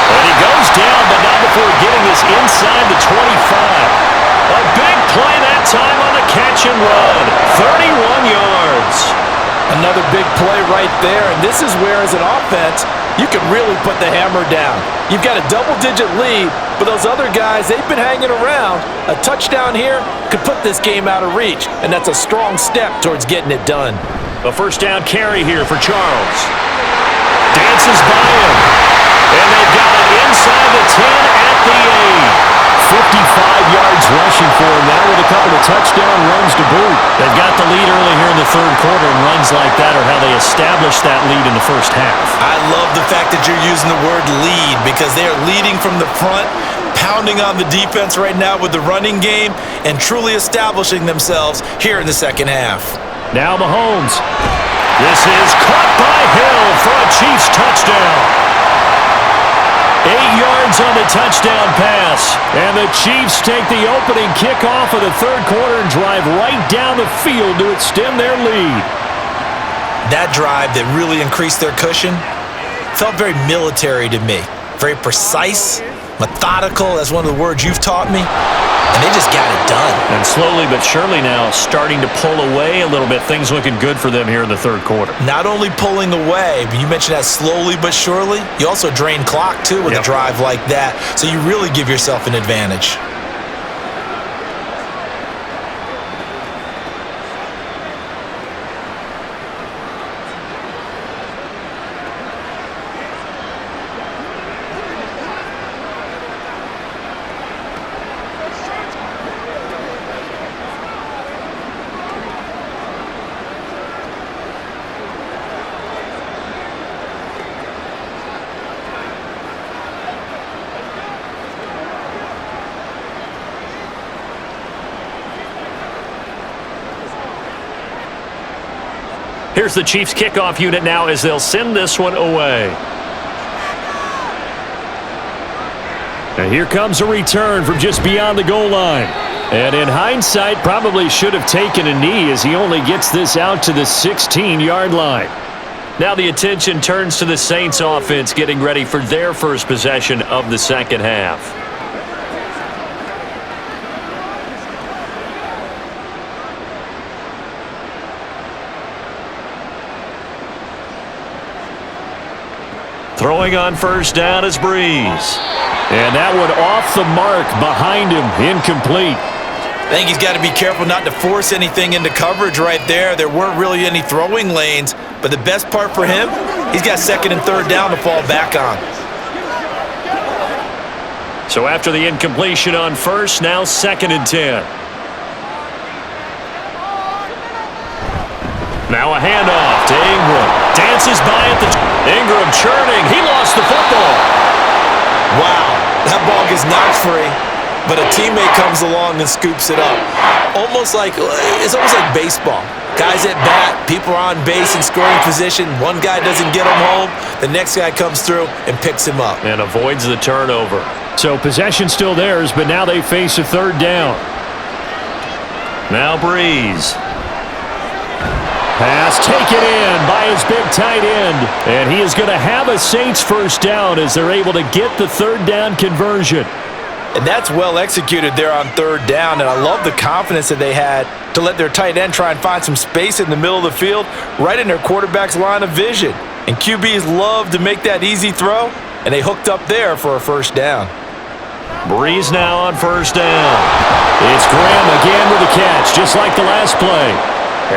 And he goes down, but not before getting this inside the 25. A big play that time on the catch and run. 31 yards. Another big play right there, and this is where, as an offense, you can really put the hammer down. You've got a double-digit lead, but those other guys, they've been hanging around. A touchdown here could put this game out of reach, and that's a strong step towards getting it done. A first down carry here for Charles. Dances by him. And they've got it inside the 10 at the 8. 55 yards rushing for him now with a couple of touchdown runs to boot. They've got the lead early here in the 3rd quarter, and runs like that are how they establish that lead in the first half. I love the fact that you're using the word lead because they are leading from the front, pounding on the defense right now with the running game, and truly establishing themselves here in the second half. Now Mahomes. This is caught by Hill for a Chiefs touchdown. 8 yards on the touchdown pass. And the Chiefs take the opening kickoff of the 3rd quarter and drive right down the field to extend their lead. That drive that really increased their cushion felt very military to me. Very precise, methodical. That's one of the words you've taught me. And they just got it done. And slowly but surely now starting to pull away a little bit. Things looking good for them here in the 3rd quarter. Not only pulling away, but you mentioned that slowly but surely. You also drain clock, too, with a drive like that. So you really give yourself an advantage. Here's the Chiefs kickoff unit now as they'll send this one away. And here comes a return from just beyond the goal line. And in hindsight, probably should have taken a knee as he only gets this out to the 16-yard line. Now the attention turns to the Saints offense getting ready for their first possession of the second half. Throwing on first down is Breeze. And that one off the mark behind him, incomplete. I think he's got to be careful not to force anything into coverage right there. There weren't really any throwing lanes, but the best part for him, he's got 2nd and 3rd down to fall back on. So after the incompletion on first, now 2nd and 10. Now a handoff to Ingram. Dances by at the... Ingram churning. He lost the football. Wow, that ball gets knocked free, but a teammate comes along and scoops it up. It's almost like baseball. Guys at bat, people are on base in scoring position. One guy doesn't get him home. The next guy comes through and picks him up. And avoids the turnover. So possession still theirs, but now they face a 3rd down. Now Breeze. Pass taken in by his big tight end. And he is going to have a Saints first down as they're able to get the third down conversion. And that's well executed there on third down, and I love the confidence that they had to let their tight end try and find some space in the middle of the field, right in their quarterback's line of vision. And QBs love to make that easy throw, and they hooked up there for a first down. Breeze now on first down. It's Graham again with a catch, just like the last play.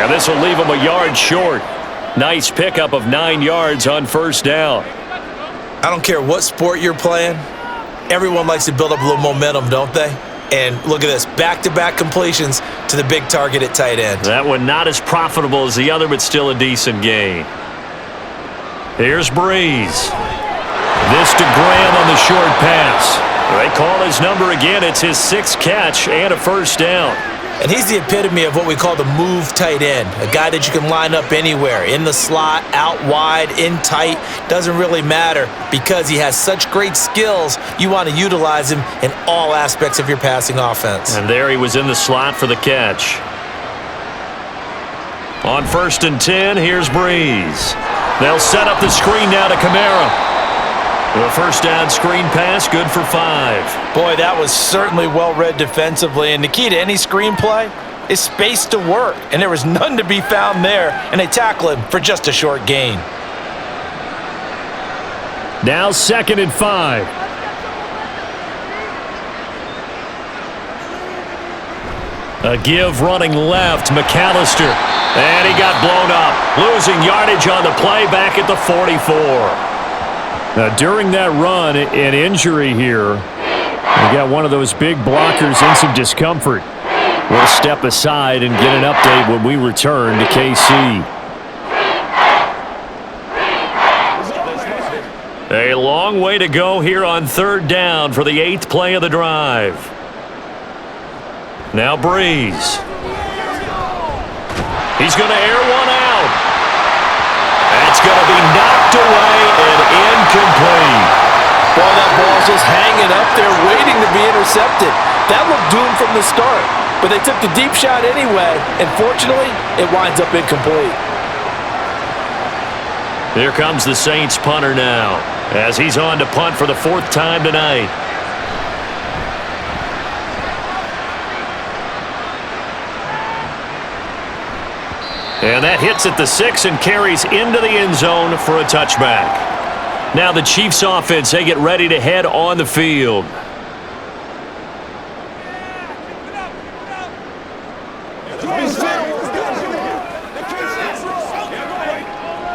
And this will leave him a yard short. Nice pickup of 9 yards on first down. I don't care what sport you're playing. Everyone likes to build up a little momentum, don't they? And look at this, back-to-back completions to the big target at tight end. That one not as profitable as the other, but still a decent gain. Here's Breeze. This to Graham on the short pass. They call his number again. It's his 6th catch and a first down. And he's the epitome of what we call the move tight end, a guy that you can line up anywhere, in the slot, out wide, in tight, doesn't really matter because he has such great skills. You want to utilize him in all aspects of your passing offense. And there he was in the slot for the catch. On 1st and 10, here's Breeze. They'll set up the screen now to Kamara. The first down screen pass, good for 5. Boy, that was certainly well-read defensively, and the key to any screenplay is space to work, and there was none to be found there, and they tackle him for just a short gain. Now 2nd and 5. A give running left, McAllister, and he got blown up, losing yardage on the play back at the 44. Now, during that run, an injury here. We got one of those big blockers in some discomfort. We'll step aside and get an update when we return to KC. A long way to go here on third down for the 8th play of the drive. Now Breeze. He's going to air one out. That's going to be knocked away and incomplete. Well, that ball's just hanging up there waiting to be intercepted. That looked doomed from the start, but they took the deep shot anyway, and fortunately, it winds up incomplete. Here comes the Saints punter now, as he's on to punt for the 4th time tonight. And that hits at the 6 and carries into the end zone for a touchback. Now the Chiefs offense, they get ready to head on the field.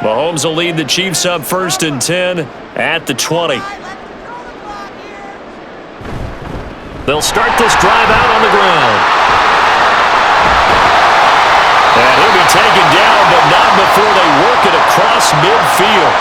Mahomes will lead the Chiefs up 1st and 10 at the 20. They'll start this drive out on the ground. And he'll be taken down, but not before they work it across midfield.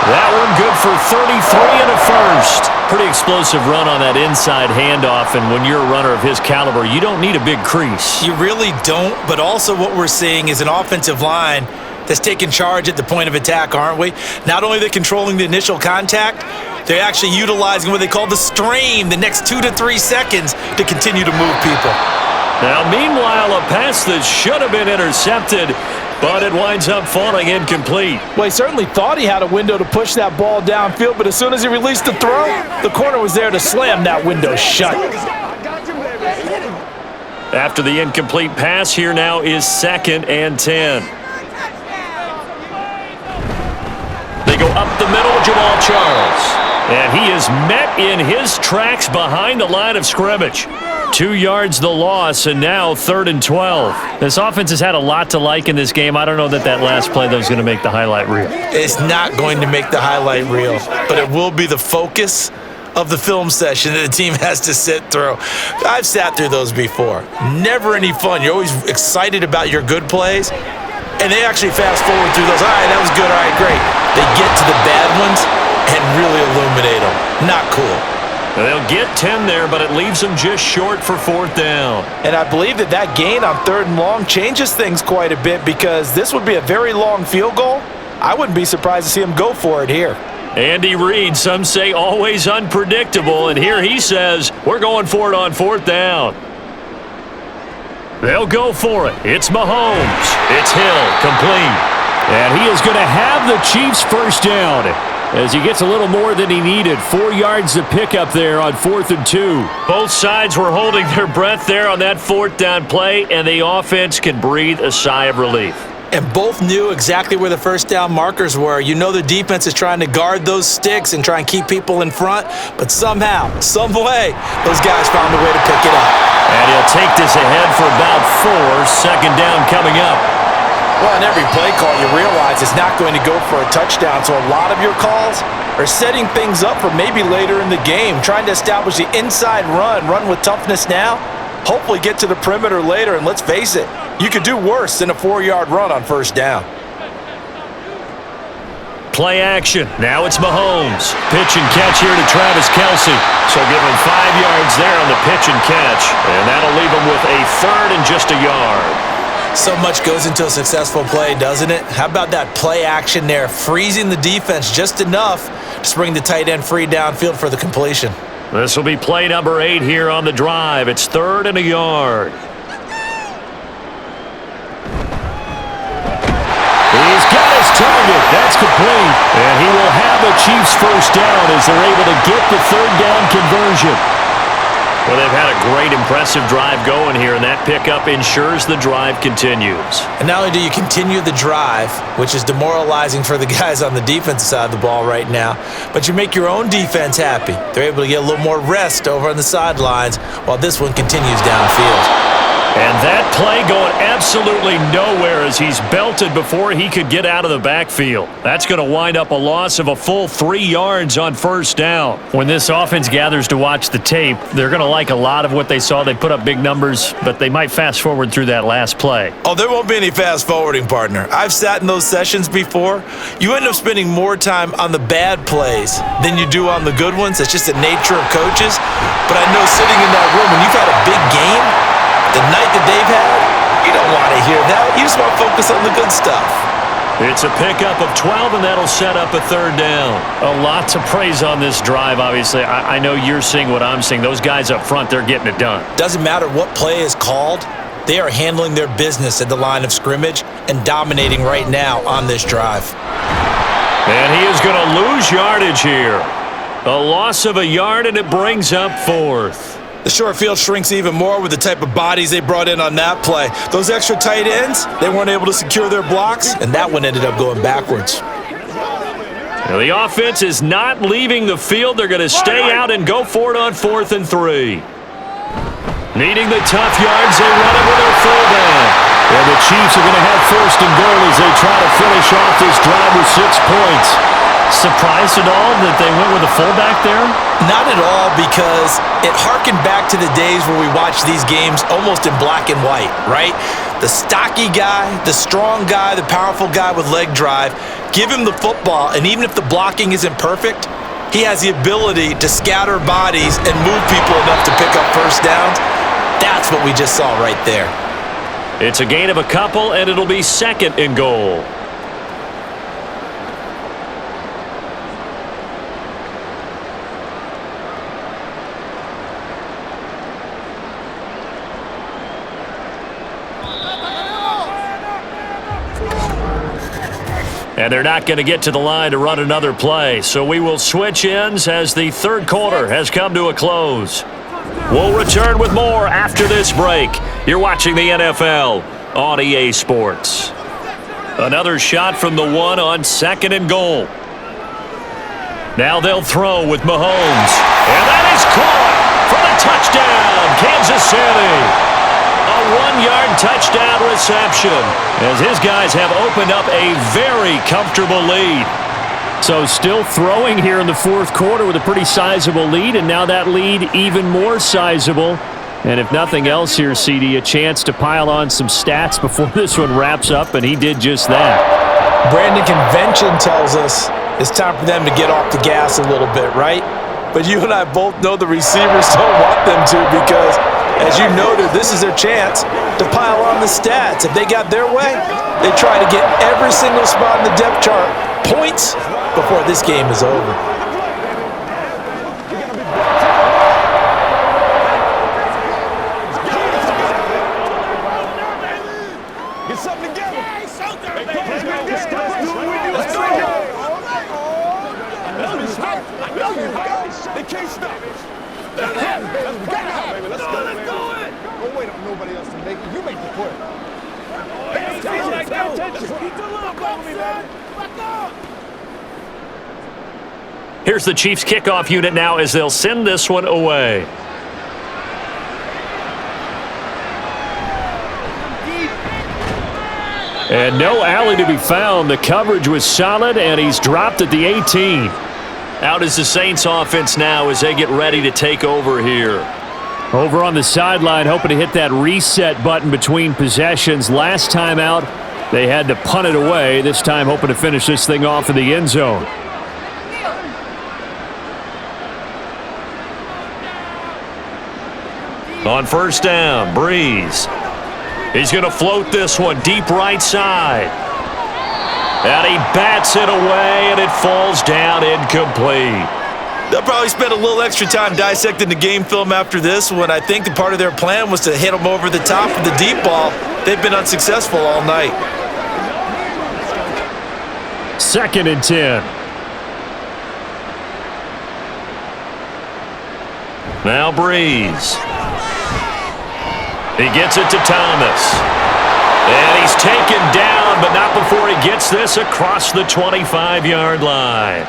That one good for 33 and a first. Pretty explosive run on that inside handoff, and when you're a runner of his caliber, you don't need a big crease. You really don't, but also what we're seeing is an offensive line that's taking charge at the point of attack, aren't we? Not only are they controlling the initial contact, they're actually utilizing what they call the strain, the next 2 to 3 seconds, to continue to move people. Now, meanwhile, a pass that should have been intercepted, but it winds up falling incomplete. Well, he certainly thought he had a window to push that ball downfield, but as soon as he released the throw, the corner was there to slam that window shut. After the incomplete pass, here now is 2nd and 10. They go up the middle, Jamal Charles. And he is met in his tracks behind the line of scrimmage. 2 yards the loss, and now 3rd and 12. This offense has had a lot to like in this game. I don't know that last play, though, is going to make the highlight reel. It's not going to make the highlight reel, but it will be the focus of the film session that the team has to sit through. I've sat through those before. Never any fun. You're always excited about your good plays, and they actually fast forward through those. All right, that was good. All right, great. They get to the bad ones and really illuminate them. Not cool. They'll get 10 there, but it leaves them just short for 4th down. And I believe that gain on 3rd and long changes things quite a bit, because this would be a very long field goal. I wouldn't be surprised to see him go for it here. Andy Reid, some say always unpredictable, and here he says, we're going for it on 4th down. They'll go for it. It's Mahomes. It's Hill, complete. And he is going to have the Chiefs first down as he gets a little more than he needed. 4 yards to pick up there on 4th and 2. Both sides were holding their breath there on that 4th down play, and the offense can breathe a sigh of relief. And both knew exactly where the first down markers were. You know the defense is trying to guard those sticks and try and keep people in front, but somehow, some way, those guys found a way to pick it up. And he'll take this ahead for about 4. Second down coming up. Well, in every play call, you realize it's not going to go for a touchdown, so a lot of your calls are setting things up for maybe later in the game, trying to establish the inside run with toughness now, hopefully get to the perimeter later, and let's face it, you could do worse than a 4-yard run on first down. Play action. Now it's Mahomes. Pitch and catch here to Travis Kelce. So give him 5 yards there on the pitch and catch, and that'll leave him with a 3rd and just a yard. So much goes into a successful play, doesn't it? How about that play action there, freezing the defense just enough to bring the tight end free downfield for the completion. This will be play number 8 here on the drive. It's 3rd and a yard. He's got his target. That's complete. And he will have the Chiefs first down as they're able to get the 3rd down conversion. Well, they've had a great, impressive drive going here, and that pickup ensures the drive continues. And not only do you continue the drive, which is demoralizing for the guys on the defensive side of the ball right now, but you make your own defense happy. They're able to get a little more rest over on the sidelines while this one continues downfield. And that play going absolutely nowhere as he's belted before he could get out of the backfield. That's going to wind up a loss of a full 3 yards on first down. When this offense gathers to watch the tape, they're going to like a lot of what they saw. They put up big numbers, but they might fast forward through that last play. Oh, there won't be any fast forwarding, partner. I've sat in those sessions before. You end up spending more time on the bad plays than you do on the good ones. It's just the nature of coaches. But I know sitting in that room, when you've had a big game, the night that they've had, you don't want to hear that. You just want to focus on the good stuff. It's a pickup of 12, and that'll set up a 3rd down. A lot to praise on this drive, obviously. I know you're seeing what I'm seeing. Those guys up front, they're getting it done. Doesn't matter what play is called. They are handling their business at the line of scrimmage and dominating right now on this drive. And he is going to lose yardage here. A loss of a yard, and it brings up 4th. The short field shrinks even more with the type of bodies they brought in on that play. Those extra tight ends, they weren't able to secure their blocks, and that one ended up going backwards. Now the offense is not leaving the field. They're going to stay out and go for it on 4th and 3. Needing the tough yards, they run it with their fullback. And the Chiefs are going to have 1st and goal as they try to finish off this drive with 6 points. Surprised at all that they went with a fullback there? Not at all, because it harkened back to the days where we watched these games almost in black and white, right? The stocky guy, the strong guy, the powerful guy with leg drive, give him the football, and even if the blocking isn't perfect, he has the ability to scatter bodies and move people enough to pick up first downs. That's what we just saw right there. It's a gain of a couple, and it'll be 2nd and goal. And they're not going to get to the line to run another play. So we will switch ends as the 3rd quarter has come to a close. We'll return with more after this break. You're watching the NFL on EA Sports. Another shot from the 1 on 2nd and goal. Now they'll throw with Mahomes. And that is caught for the touchdown, Kansas City. A 1-yard touchdown reception as his guys have opened up a very comfortable lead. So still throwing here in the 4th quarter with a pretty sizable lead, and now that lead even more sizable. And if nothing else here, CD, a chance to pile on some stats before this one wraps up, and he did just that. Brandon, convention tells us it's time for them to get off the gas a little bit, right? But you and I both know the receivers don't want them to, because as you noted, this is their chance to pile on the stats. If they got their way, they try to get every single spot in the depth chart points before this game is over. Get something together. They can't stop it. Let's go, baby. Don't wait on nobody else to make it. You make the play. Let's go. Keep the look on me, man. Back up. Here's the Chiefs kickoff unit now as they'll send this one away. And no alley to be found. The coverage was solid, and he's dropped at the 18. Out is the Saints offense now as they get ready to take over here. Over on the sideline, hoping to hit that reset button between possessions. Last time out, they had to punt it away. This time, hoping to finish this thing off in the end zone. On first down, Breeze. He's going to float this one deep right side. And he bats it away, and it falls down incomplete. They'll probably spend a little extra time dissecting the game film after this one. I think the part of their plan was to hit them over the top with the deep ball. They've been unsuccessful all night. 2nd and 10. Now Breeze. He gets it to Thomas. And he's taken down, but not before he gets this across the 25-yard line.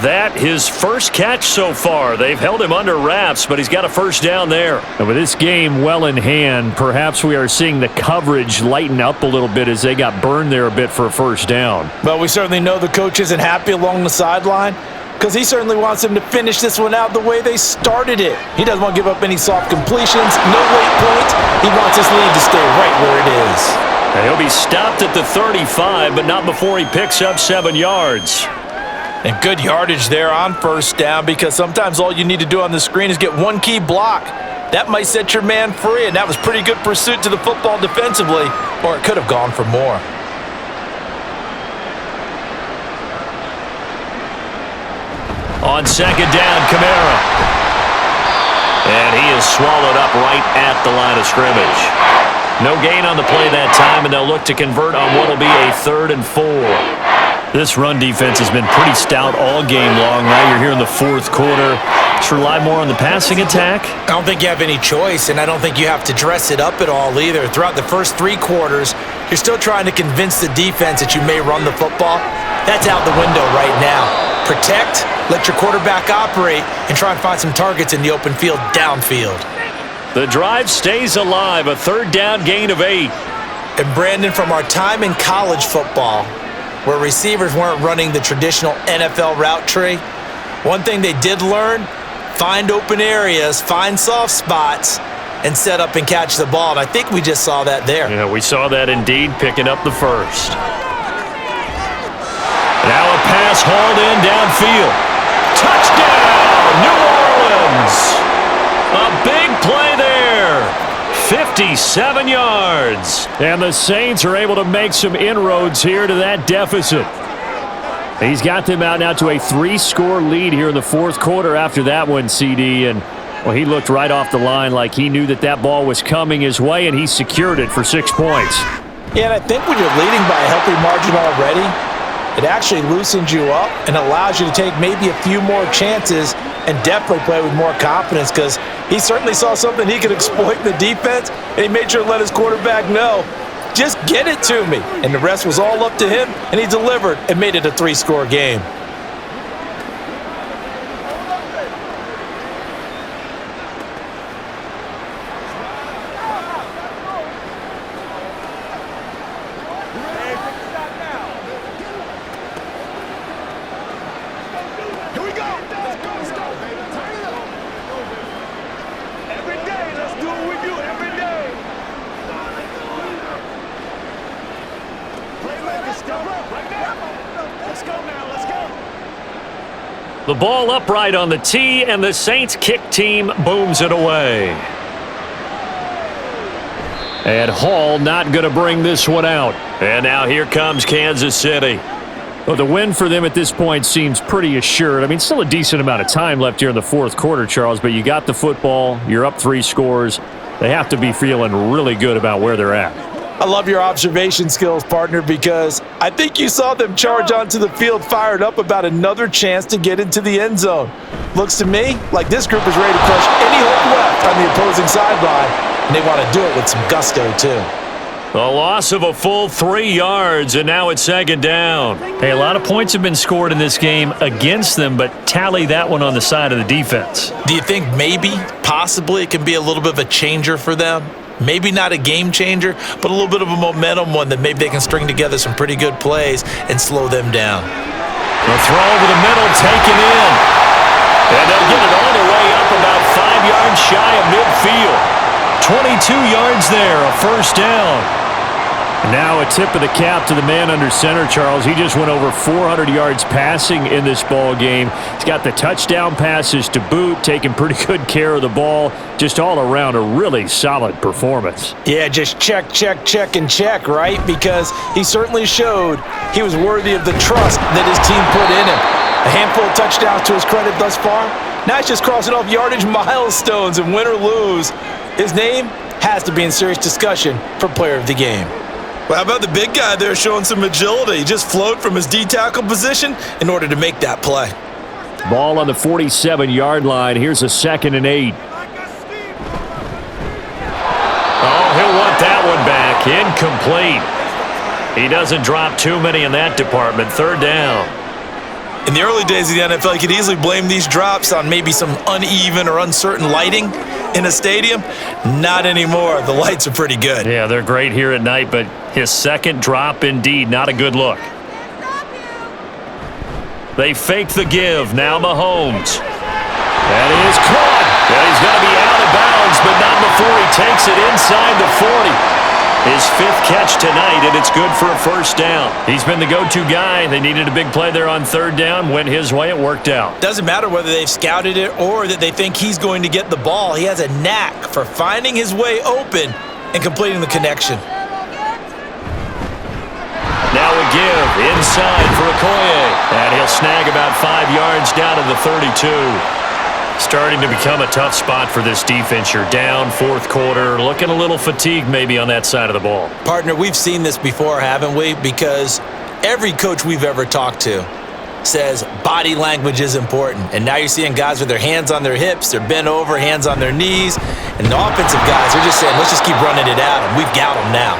That his first catch so far. They've held him under wraps, but he's got a first down there. And with this game well in hand, perhaps we are seeing the coverage lighten up a little bit as they got burned there a bit for a first down. Well, we certainly know the coach isn't happy along the sideline because he certainly wants them to finish this one out the way they started it. He doesn't want to give up any soft completions, no late points. He wants his lead to stay right where it is. And he'll be stopped at the 35, but not before he picks up 7 yards. And good yardage there on first down because sometimes all you need to do on the screen is get one key block. That might set your man free, and that was pretty good pursuit to the football defensively, or it could have gone for more. On second down, Kamara. And he is swallowed up right at the line of scrimmage. No gain on the play that time, and they'll look to convert on what will be a 3rd and 4. This run defense has been pretty stout all game long. Now you're here in the 4th quarter. Just rely more on the passing attack. I don't think you have any choice, and I don't think you have to dress it up at all either. Throughout the first 3 quarters, you're still trying to convince the defense that you may run the football. That's out the window right now. Protect, let your quarterback operate, and try and find some targets in the open field downfield. The drive stays alive, a 3rd down gain of 8. And Brandon, from our time in college football, where receivers weren't running the traditional NFL route tree, one thing they did learn, find open areas, find soft spots, and set up and catch the ball. And I think we just saw that there. Yeah, we saw that indeed, picking up the first. Now a pass hauled in downfield. Touchdown, New Orleans! A big play there. 57 yards. And the Saints are able to make some inroads here to that deficit. He's got them out now to a 3-score lead here in the 4th quarter after that one, CD. And, well, he looked right off the line like he knew that that ball was coming his way, and he secured it for 6 points. Yeah, and I think when you're leading by a healthy margin already, it actually loosens you up and allows you to take maybe a few more chances and definitely play with more confidence because he certainly saw something he could exploit in the defense, and he made sure to let his quarterback know, just get it to me. And the rest was all up to him, and he delivered and made it a 3-score game. The ball upright on the tee, and the Saints kick team booms it away. And Hall not going to bring this one out. And now here comes Kansas City. Well, the win for them at this point seems pretty assured. I mean, still a decent amount of time left here in the 4th quarter, Charles, but you got the football. You're up 3 scores. They have to be feeling really good about where they're at. I love your observation skills, partner, because I think you saw them charge onto the field fired up about another chance to get into the end zone. Looks to me like this group is ready to crush any hope left on the opposing sideline, and they want to do it with some gusto, too. A loss of a full 3 yards, and now it's second down. Hey, a lot of points have been scored in this game against them, but tally that one on the side of the defense. Do you think maybe, possibly, it can be a little bit of a changer for them? Maybe not a game changer, but a little bit of a momentum one that maybe they can string together some pretty good plays and slow them down. The throw over the middle, taken in. And they'll get it all the way up about 5 yards shy of midfield. 22 yards there, a first down. Now a tip of the cap to the man under center, Charles. He just went over 400 yards passing in this ball game. He's got the touchdown passes to boot, taking pretty good care of the ball. Just all around a really solid performance. Yeah, just check, check, check, and check, right? Because he certainly showed he was worthy of the trust that his team put in him. A handful of touchdowns to his credit thus far. Now he's just crossing off yardage milestones, and win or lose, his name has to be in serious discussion for player of the game. Well, how about the big guy there showing some agility? He just flowed from his D-tackle position in order to make that play. Ball on the 47-yard line. Here's a 2nd and 8. Oh, he'll want that one back. Incomplete. He doesn't drop too many in that department. 3rd down. In the early days of the NFL, you could easily blame these drops on maybe some uneven or uncertain lighting in a stadium. Not anymore. The lights are pretty good. Yeah, they're great here at night, but his second drop, indeed, not a good look. They fake the give. Now Mahomes. That is caught. Yeah, he's going to be out of bounds, but not before he takes it inside the 40. His 5th catch tonight, and it's good for a first down. He's been the go-to guy. They needed a big play there on 3rd down. Went his way. It worked out. Doesn't matter whether they've scouted it or that they think he's going to get the ball. He has a knack for finding his way open and completing the connection. Now a give inside for Okoye. And he'll snag about 5 yards down to the 32. Starting to become a tough spot for this defense. You're down 4th quarter, looking a little fatigued maybe on that side of the ball. Partner, we've seen this before, haven't we? Because every coach we've ever talked to says body language is important. And now you're seeing guys with their hands on their hips, they're bent over, hands on their knees. And the offensive guys are just saying, let's just keep running it at them. We've got them now.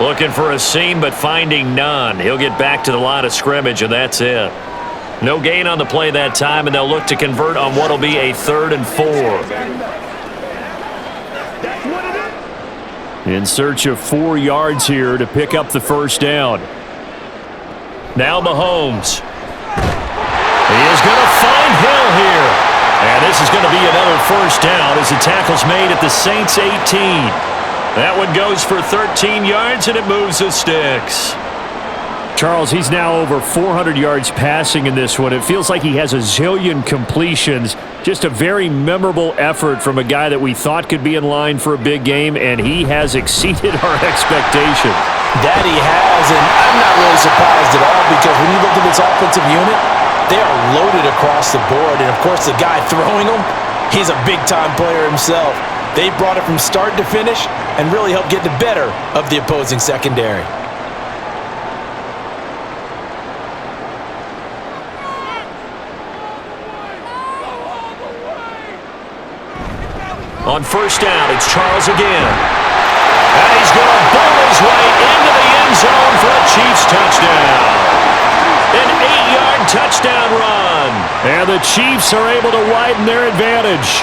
Looking for a seam, but finding none. He'll get back to the line of scrimmage, and that's it. No gain on the play that time, and they'll look to convert on what will be a 3rd and 4. In search of 4 yards here to pick up the first down. Now Mahomes. He is going to find Hill here. And this is going to be another first down as the tackle's made at the Saints' 18. That one goes for 13 yards, and it moves the sticks. Charles, he's now over 400 yards passing in this one. It feels like he has a zillion completions. Just a very memorable effort from a guy that we thought could be in line for a big game, and he has exceeded our expectations. That he has, and I'm not really surprised at all because when you look at this offensive unit, they are loaded across the board. And, of course, the guy throwing them, he's a big-time player himself. They brought it from start to finish and really helped get the better of the opposing secondary. On first down, it's Charles again. And he's going to bowl his way into the end zone for a Chiefs touchdown. An 8-yard touchdown run. And the Chiefs are able to widen their advantage.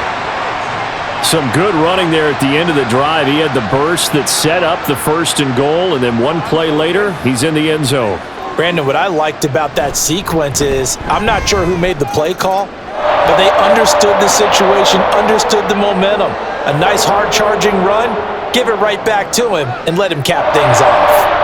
Some good running there at the end of the drive. He had the burst that set up the 1st and goal, and then one play later, he's in the end zone. Brandon, what I liked about that sequence is I'm not sure who made the play call, but they understood the situation, understood the momentum. A nice hard-charging run, give it right back to him, and let him cap things off.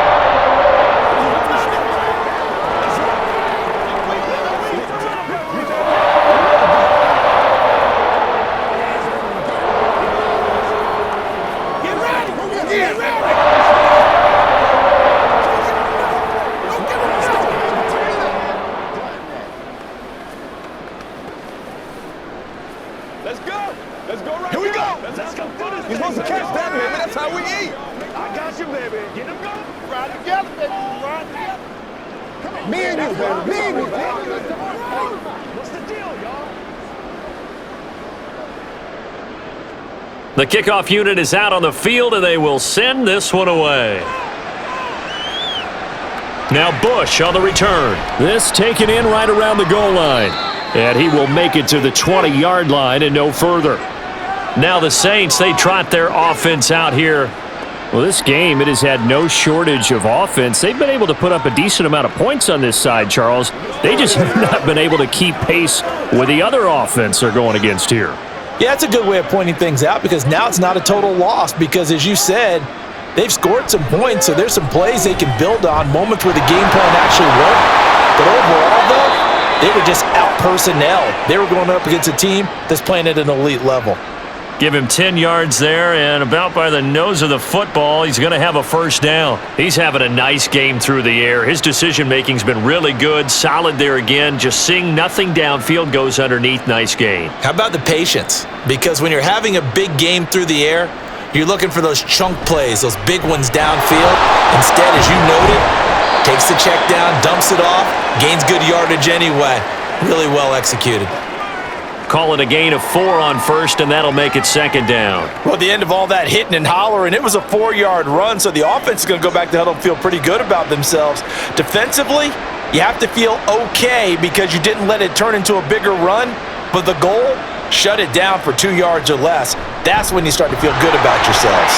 Let's go. Let's go right here. Here we go. Let's go do this. You're supposed to catch that, baby. That's how we eat. I got you, baby. Get him going. Ride together, baby. Ride together. Come on. Me and you, baby. Me and you. What's the deal, y'all? The kickoff unit is out on the field, and they will send this one away. Now Bush on the return. This taken in right around the goal line. And he will make it to the 20-yard line and no further. Now the Saints, they trot their offense out here. Well, this game, it has had no shortage of offense. They've been able to put up a decent amount of points on this side, Charles. They just have not been able to keep pace with the other offense they're going against here. Yeah, that's a good way of pointing things out because now it's not a total loss because, as you said, they've scored some points, so there's some plays they can build on, moments where the game plan actually worked. But overall, though, they were just out-personnel. They were going up against a team that's playing at an elite level. Give him 10 yards there, and about by the nose of the football, he's going to have a first down. He's having a nice game through the air. His decision-making's been really good, solid there again. Just seeing nothing downfield, goes underneath. Nice gain. How about the patience? Because when you're having a big game through the air, you're looking for those chunk plays, those big ones downfield. Instead, as you noted, takes the check down, dumps it off, gains good yardage anyway. Really well executed. Call it a gain of 4 on first, and that'll make it second down. Well, at the end of all that hitting and hollering, it was a 4-yard run, so the offense is going to go back to huddle and feel pretty good about themselves. Defensively, you have to feel okay because you didn't let it turn into a bigger run, but the goal, shut it down for 2 yards or less. That's when you start to feel good about yourselves.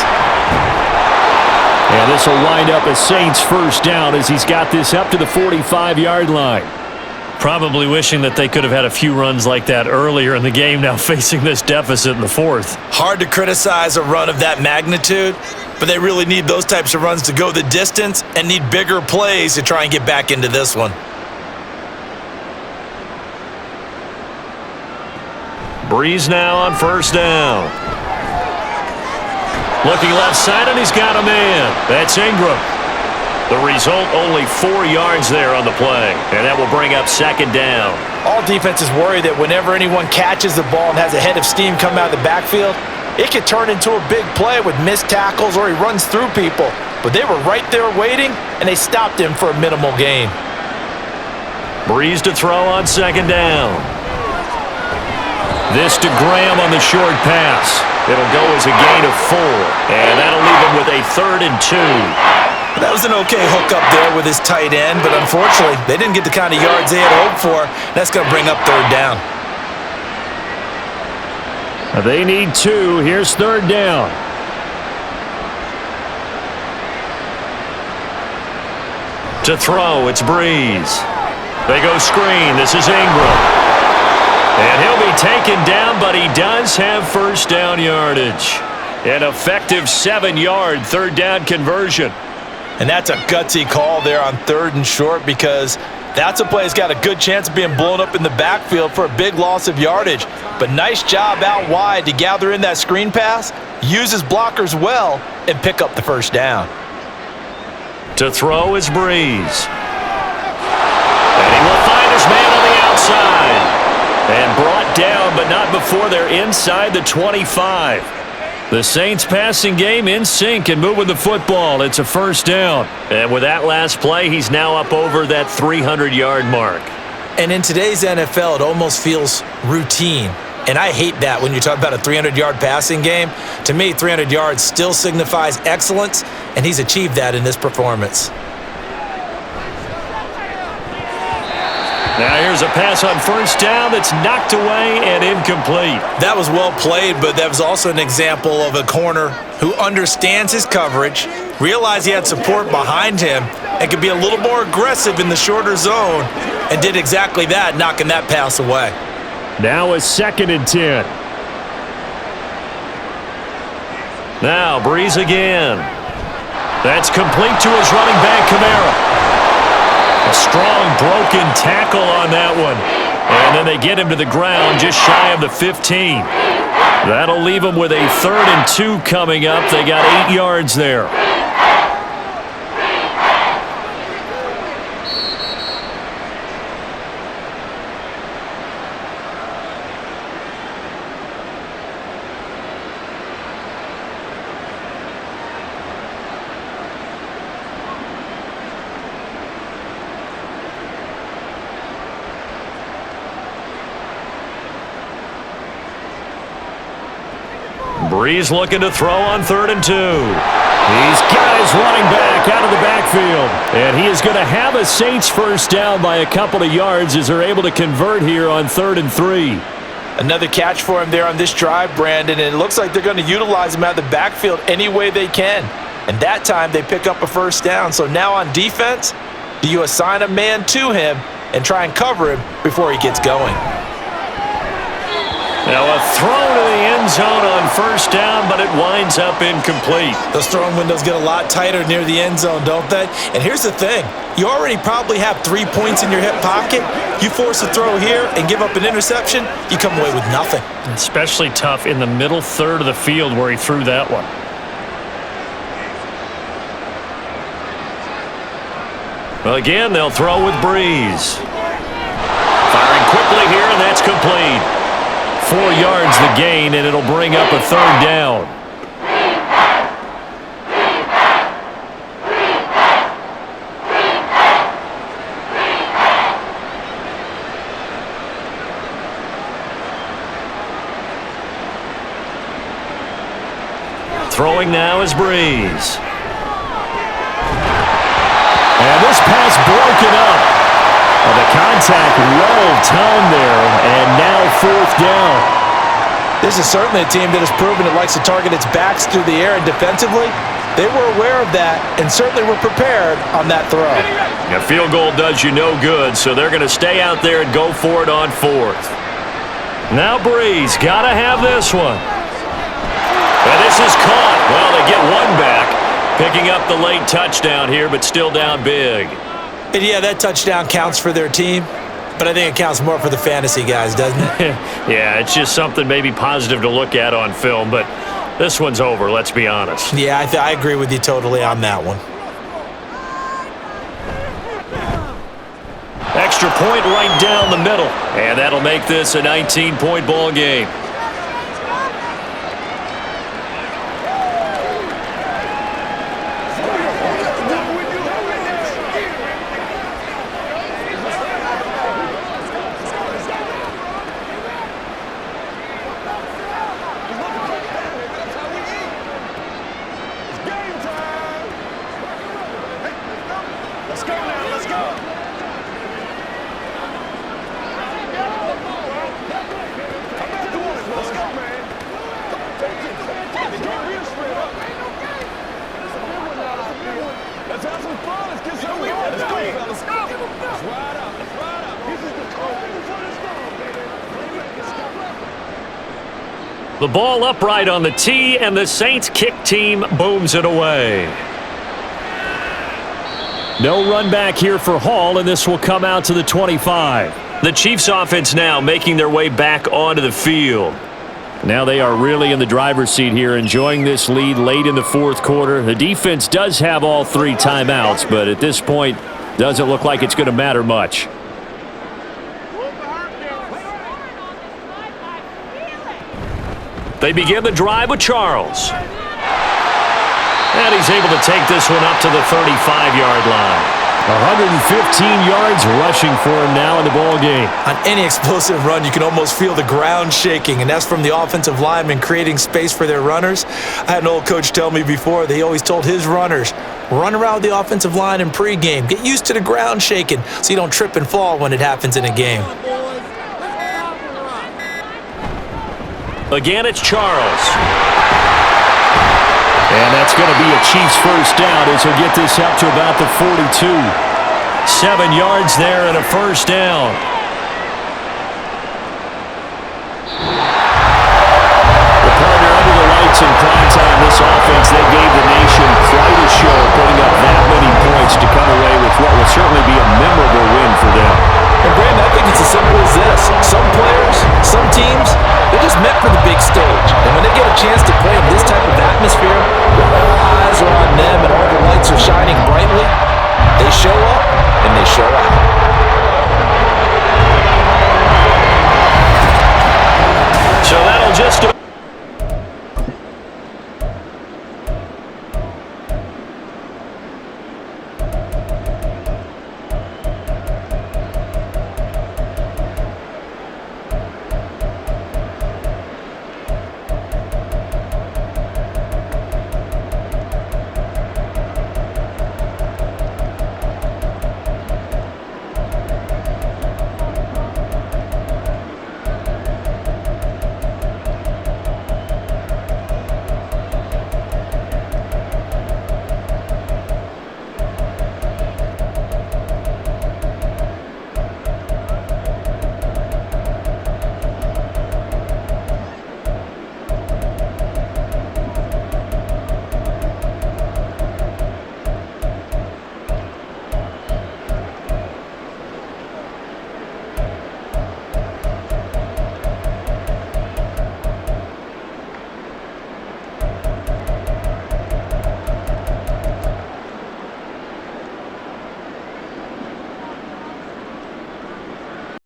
And this will wind up a Saints first down as he's got this up to the 45-yard line. Probably wishing that they could have had a few runs like that earlier in the game, now facing this deficit in the fourth. Hard to criticize a run of that magnitude, but they really need those types of runs to go the distance and need bigger plays to try and get back into this one. Breeze now on first down. Looking left side, and he's got a man. That's Ingram. The result, only 4 yards there on the play, and that will bring up second down. All defenses worry that whenever anyone catches the ball and has a head of steam come out of the backfield, it could turn into a big play with missed tackles or he runs through people. But they were right there waiting, and they stopped him for a minimal gain. Breeze to throw on second down. This to Graham on the short pass. It'll go as a gain of 4, and that'll leave him with a 3rd and 2. That was an okay hook up there with his tight end, but unfortunately, they didn't get the kind of yards they had hoped for. That's going to bring up 3rd down. They need 2. Here's 3rd down. To throw, it's Breeze. They go screen. This is Ingram. And he'll be taken down, but he does have first down yardage. An effective 7-yard 3rd down conversion. And that's a gutsy call there on 3rd and short because that's a play that's got a good chance of being blown up in the backfield for a big loss of yardage. But nice job out wide to gather in that screen pass, use his blockers well, and pick up the first down. To throw is Breeze. And he will find his man on the outside. And brought down, but not before they're inside the 25. The Saints passing game in sync and moving the football. It's a first down. And with that last play, he's now up over that 300-yard mark. And in today's NFL, it almost feels routine. And I hate that when you talk about a 300-yard passing game. To me, 300 yards still signifies excellence, and he's achieved that in this performance. Now here's a pass on first down that's knocked away and incomplete. That was well played, but that was also an example of a corner who understands his coverage, realized he had support behind him, and could be a little more aggressive in the shorter zone, and did exactly that, knocking that pass away. Now a 2nd and 10. Now Breeze again. That's complete to his running back, Kamara. A strong broken tackle on that one. And then they get him to the ground just shy of the 15. That'll leave him with a 3rd and 2 coming up. They got 8 yards there. Breeze looking to throw on 3rd and 2. He's got his running back out of the backfield. And he is going to have a Saints first down by a couple of yards as they're able to convert here on 3rd and 3. Another catch for him there on this drive, Brandon, and it looks like they're going to utilize him out of the backfield any way they can. And that time they pick up a first down. So now on defense, do you assign a man to him and try and cover him before he gets going? Now a throw to the end zone on first down, but it winds up incomplete. Those throwing windows get a lot tighter near the end zone, don't they? And here's the thing. You already probably have 3 points in your hip pocket. You force a throw here and give up an interception, you come away with nothing. Especially tough in the middle third of the field where he threw that one. Well, again, they'll throw with Breeze. Firing quickly here, and that's complete. 4 yards the gain, and it'll bring up a 3rd down. Throwing now is Breeze. And this pass broken up. Well, the contact well-timed there, and now 4th down. This is certainly a team that has proven it likes to target its backs through the air, and defensively, they were aware of that and certainly were prepared on that throw. A field goal does you no good, so they're going to stay out there and go for it on 4th. Now Breeze, got to have this one. And this is caught. Well, they get one back, picking up the late touchdown here, but still down big. And yeah, that touchdown counts for their team, but I think it counts more for the fantasy guys, doesn't it? Yeah, it's just something maybe positive to look at on film, but this one's over, let's be honest. Yeah, I agree with you totally on that one. Extra point right down the middle, and that'll make this a 19-point ball game. The ball upright on the tee, and the Saints kick team booms it away. No run back here for Hall, and this will come out to the 25. The Chiefs offense now making their way back onto the field. Now they are really in the driver's seat here, enjoying this lead late in the 4th quarter. The defense does have all 3 timeouts, but at this point, doesn't look like it's going to matter much. They begin the drive with Charles. And he's able to take this one up to the 35-yard line. 115 yards rushing for him now in the ball game. On any explosive run, you can almost feel the ground shaking, and that's from the offensive linemen creating space for their runners. I had an old coach tell me before, he always told his runners, run around the offensive line in pregame. Get used to the ground shaking so you don't trip and fall when it happens in a game. Again, it's Charles. And that's going to be a Chiefs first down as he'll get this up to about the 42. 7 yards there and a first down. The partner under the lights in prime time, this offense, they gave the nation quite a show, putting up that many points to come away with what will certainly be a memorable win for them. And Brandon, I think it's as simple as this. Some players, some teams, they're just meant for the big stage. And when they get a chance to